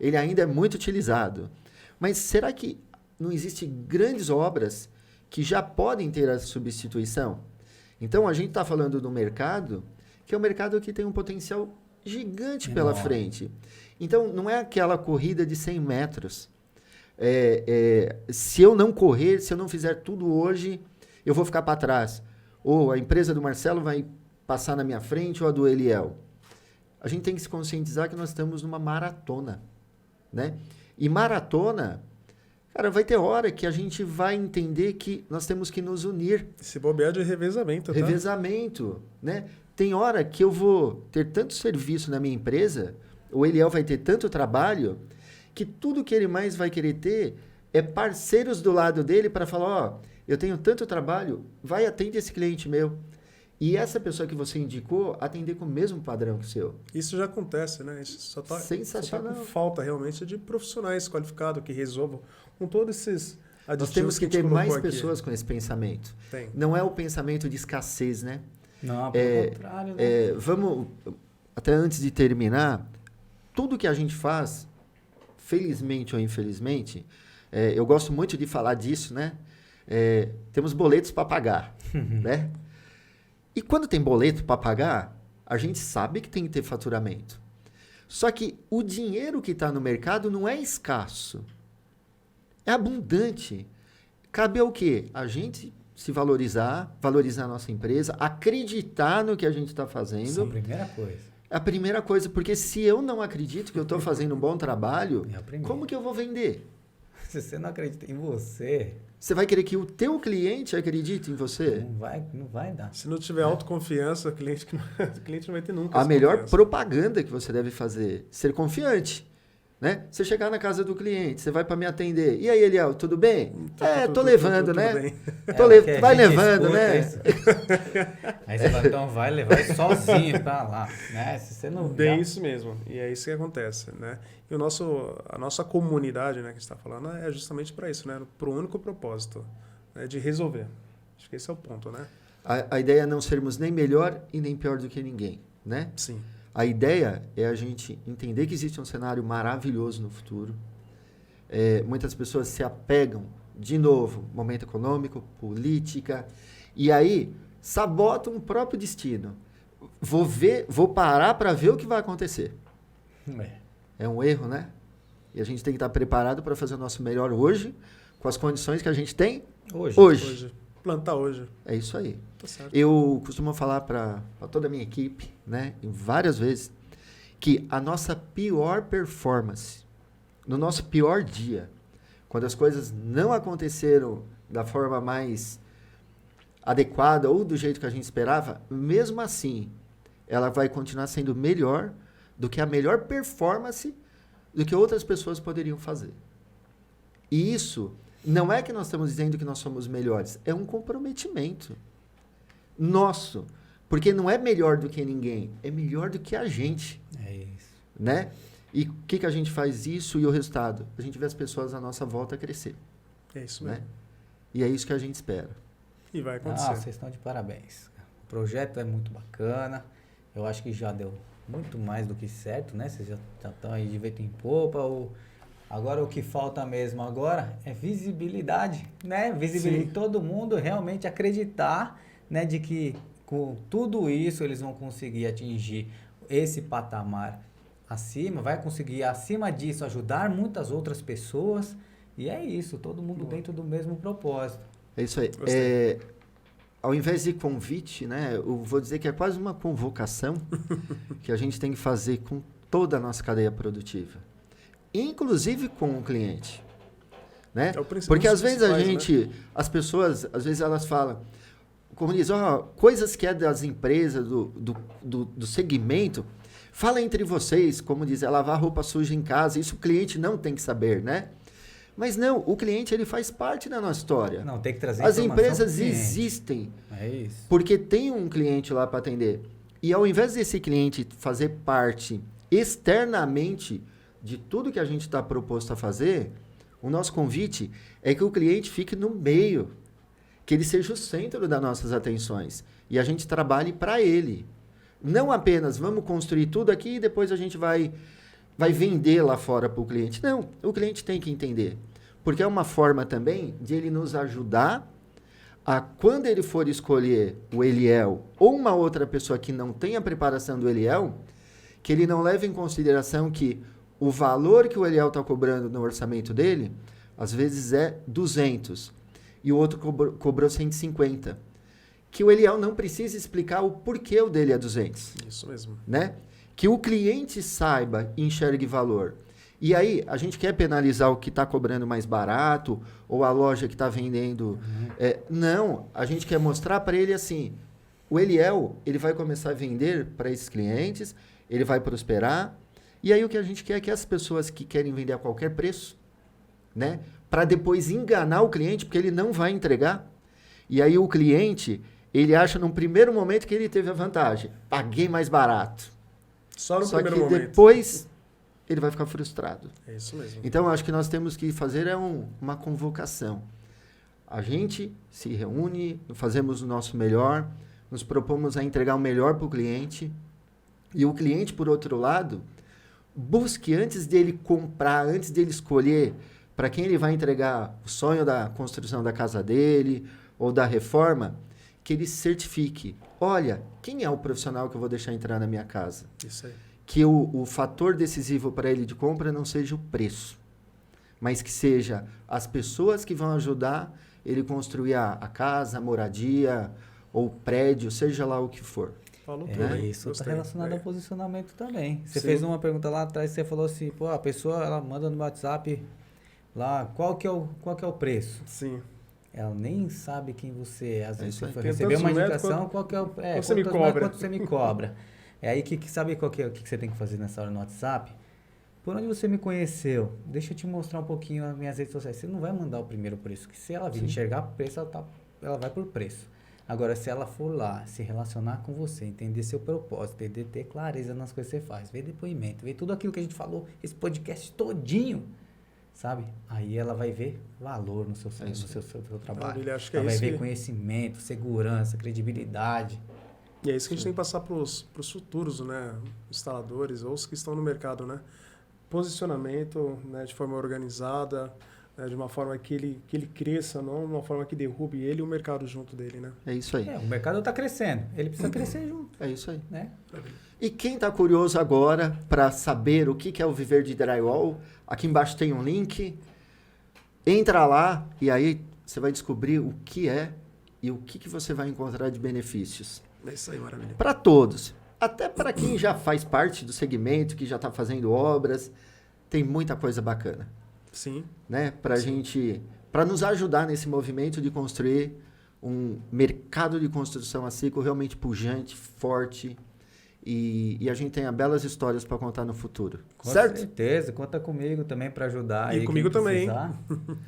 Ele ainda é muito utilizado. Mas será que não existem grandes obras que já podem ter a substituição? Então, a gente está falando do mercado, que é um mercado que tem um potencial gigante pela frente. Então, não é aquela corrida de 100 metros. Se eu não correr, se eu não fizer tudo hoje, eu vou ficar para trás. Ou a empresa do Marcelo vai passar na minha frente, ou a do Eliel. A gente tem que se conscientizar que nós estamos numa maratona, né? E maratona, cara, vai ter hora que a gente vai entender que nós temos que nos unir. Se bobear de revezamento, tá? Revezamento, né? Tem hora que eu vou ter tanto serviço na minha empresa, o Eliel vai ter tanto trabalho, que tudo que ele mais vai querer ter é parceiros do lado dele para falar, ó, eu tenho tanto trabalho, vai atender esse cliente meu. E essa pessoa que você indicou, atender com o mesmo padrão que o seu. Isso já acontece, né? Isso só tá sensacional. Com falta realmente de profissionais qualificados que resolvam com todos esses aditivos. Nós temos que ter mais pessoas com esse pensamento. Tem. Não é o pensamento de escassez, né? Não, pelo contrário, né? Vamos, até antes de terminar, tudo que a gente faz, felizmente ou infelizmente, eu gosto muito de falar disso, né? Temos boletos para pagar, né? E quando tem boleto para pagar, a gente sabe que tem que ter faturamento. Só que o dinheiro que está no mercado não é escasso. É abundante. Cabe ao quê? A gente se valorizar a nossa empresa, acreditar no que a gente está fazendo. Essa é a primeira coisa. É a primeira coisa, porque se eu não acredito que eu estou fazendo um bom trabalho, como que eu vou vender? Se você não acredita em você, Você vai querer que o teu cliente acredite em você? não vai dar. Se não tiver autoconfiança, o cliente não vai ter nunca A essa melhor confiança. propaganda que você deve fazer, ser confiante. Né? Você chegar na casa do cliente, você vai para me atender. E aí, Eliel, tudo bem? Tô levando, né? Tudo bem. Porque a Vai gente levando, escuta né? isso. Aí você fala, então vai levar sozinho pra lá, né? Se você não Bem dá- isso mesmo. E é isso que acontece, né? E a nossa comunidade, né, que está falando, é justamente para isso, né? Para o único propósito, né, de resolver. Acho que esse é o ponto, né? A ideia é não sermos nem melhor e nem pior do que ninguém, né? Sim. A ideia é a gente entender que existe um cenário maravilhoso no futuro. Muitas pessoas se apegam, de novo, momento econômico, política, e aí sabotam o próprio destino. Vou parar para ver o que vai acontecer. É um erro, né? E a gente tem que estar preparado para fazer o nosso melhor hoje, com as condições que a gente tem Hoje. Hoje. Plantar hoje. É isso aí. Tá certo. Eu costumo falar para toda a minha equipe, né, várias vezes, que a nossa pior performance, no nosso pior dia, quando as coisas não aconteceram da forma mais adequada ou do jeito que a gente esperava, mesmo assim, ela vai continuar sendo melhor do que a melhor performance do que outras pessoas poderiam fazer. E isso não é que nós estamos dizendo que nós somos melhores, é um comprometimento nosso, porque não é melhor do que ninguém, é melhor do que a gente, É isso. né? E o que a gente faz isso e o resultado? A gente vê as pessoas à nossa volta crescer, É isso né? mesmo. E é isso que a gente espera. E vai Ah, acontecer. vocês estão de parabéns. O projeto é muito bacana. Eu acho que já deu muito mais do que certo, né? Vocês já estão aí de vento em popa. Agora o que falta mesmo agora é visibilidade, né? Visibilidade. Sim. Todo mundo realmente acreditar, né? De que com tudo isso eles vão conseguir atingir esse patamar acima, vai conseguir acima disso ajudar muitas outras pessoas. E é isso, todo mundo dentro do mesmo propósito. É isso aí. Gostei. Ao invés de convite, né? Eu vou dizer que é quase uma convocação que a gente tem que fazer com toda a nossa cadeia produtiva, inclusive com o cliente, né? É o principal Porque dos às vezes a principais, gente, as pessoas, às vezes elas falam, como diz, coisas que é das empresas, do segmento, fala entre vocês, como diz, é lavar roupa suja em casa, isso o cliente não tem que saber, né? Mas não, o cliente ele faz parte da nossa história. Não, tem que trazer As informação empresas pro cliente. existem É isso. porque tem um cliente lá para atender. E ao invés desse cliente fazer parte externamente de tudo que a gente está proposto a fazer, o nosso convite é que o cliente fique no meio, que ele seja o centro das nossas atenções e a gente trabalhe para ele. Não apenas vamos construir tudo aqui e depois a gente vai vender lá fora para o cliente. Não, o cliente tem que entender. Porque é uma forma também de ele nos ajudar a, quando ele for escolher o Eliel ou uma outra pessoa que não tenha preparação do Eliel, que ele não leve em consideração que o valor que o Eliel está cobrando no orçamento dele, às vezes é 200 e o outro cobrou 150. Que o Eliel não precisa explicar o porquê o dele é 200. Isso mesmo. Né? Que o cliente saiba e enxergue valor. E aí, a gente quer penalizar o que está cobrando mais barato ou a loja que está vendendo. Não, a gente quer mostrar para ele assim, o Eliel, ele vai começar a vender para esses clientes, ele vai prosperar. E aí o que a gente quer é que as pessoas que querem vender a qualquer preço, né, para depois enganar o cliente, porque ele não vai entregar. E aí o cliente, ele acha num primeiro momento que ele teve a vantagem. Paguei mais barato. Só no Só primeiro que momento. depois ele vai ficar frustrado. É isso mesmo. Então, acho que nós temos que fazer uma convocação. A gente se reúne, fazemos o nosso melhor, nos propomos a entregar o melhor para o cliente. E o cliente, por outro lado, busque antes dele comprar, antes dele escolher para quem ele vai entregar o sonho da construção da casa dele ou da reforma, que ele certifique. Olha, quem é o profissional que eu vou deixar entrar na minha casa? Isso aí. Que o fator decisivo para ele de compra não seja o preço, mas que seja as pessoas que vão ajudar ele construir a casa, a moradia ou prédio, seja lá o que for. Falou tudo, hein? Isso está Gostei. relacionado ao posicionamento também. Você Sim. fez uma pergunta lá atrás, você falou assim, pô, a pessoa ela manda no WhatsApp lá, qual que é o preço? Sim. Ela nem sabe quem você é. Às vezes isso aí. você foi Tem receber tantos uma metros indicação, qual que é o... quanto você me cobra. Quanto você me cobra. É aí que sabe o que você tem que fazer nessa hora no WhatsApp? Por onde você me conheceu? Deixa eu te mostrar um pouquinho as minhas redes sociais. Você não vai mandar o primeiro preço, que se ela vir enxergar preço, ela vai por preço. Agora, se ela for lá, se relacionar com você, entender seu propósito, ter clareza nas coisas que você faz, ver depoimento, ver tudo aquilo que a gente falou, esse podcast todinho, sabe? Aí ela vai ver valor no seu trabalho. Maravilha, acho que Ela é vai isso ver que- conhecimento, segurança, credibilidade. E é isso que a gente tem que passar para os futuros, né, instaladores ou os que estão no mercado, né? Posicionamento, né, de forma organizada, né, de uma forma que ele cresça, não de uma forma que derrube ele e o mercado junto dele, né? É isso aí. O mercado está crescendo, ele precisa crescer junto, É isso aí. né? E quem está curioso agora para saber o que é o Viver de Drywall, aqui embaixo tem um link. Entra lá e aí você vai descobrir o que é e o que você vai encontrar de benefícios. É isso aí, maravilha. Para todos. Até para quem já faz parte do segmento, que já está fazendo obras, tem muita coisa bacana, Sim. né? Para nos ajudar nesse movimento de construir um mercado de construção a seco realmente pujante, forte, e a gente tenha belas histórias para contar no futuro. Com certo? certeza, conta comigo também para ajudar. E aí comigo quem também, hein? precisar.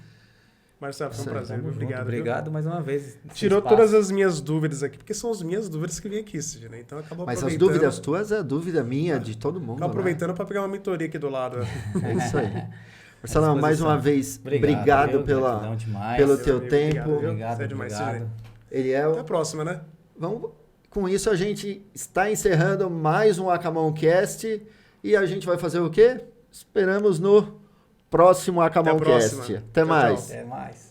Marcelo, foi um Isso aí, prazer. Tamo viu? junto, Obrigado. viu? obrigado mais uma vez. esse Tirou espaço. todas as minhas dúvidas aqui, porque são as minhas dúvidas que vêm aqui, Sidney. Então acaba Mas as aproveitando. dúvidas tuas é a dúvida minha, de todo mundo. Acaba né? aproveitando para pegar uma mentoria aqui do lado. É isso aí. Marcelão, mais uma vez, obrigado viu? Gratidão demais. pelo Meu teu amigo, tempo. obrigado, viu? Obrigado, Você é demais, obrigado. Sidney. Eliel, Até a próxima, né? vamos, com isso a gente está encerrando mais um Acamon Cast e a gente vai fazer o quê? Esperamos no próximo Acamon Até a próxima. Cast. Até Tchau, mais. tchau. Até mais.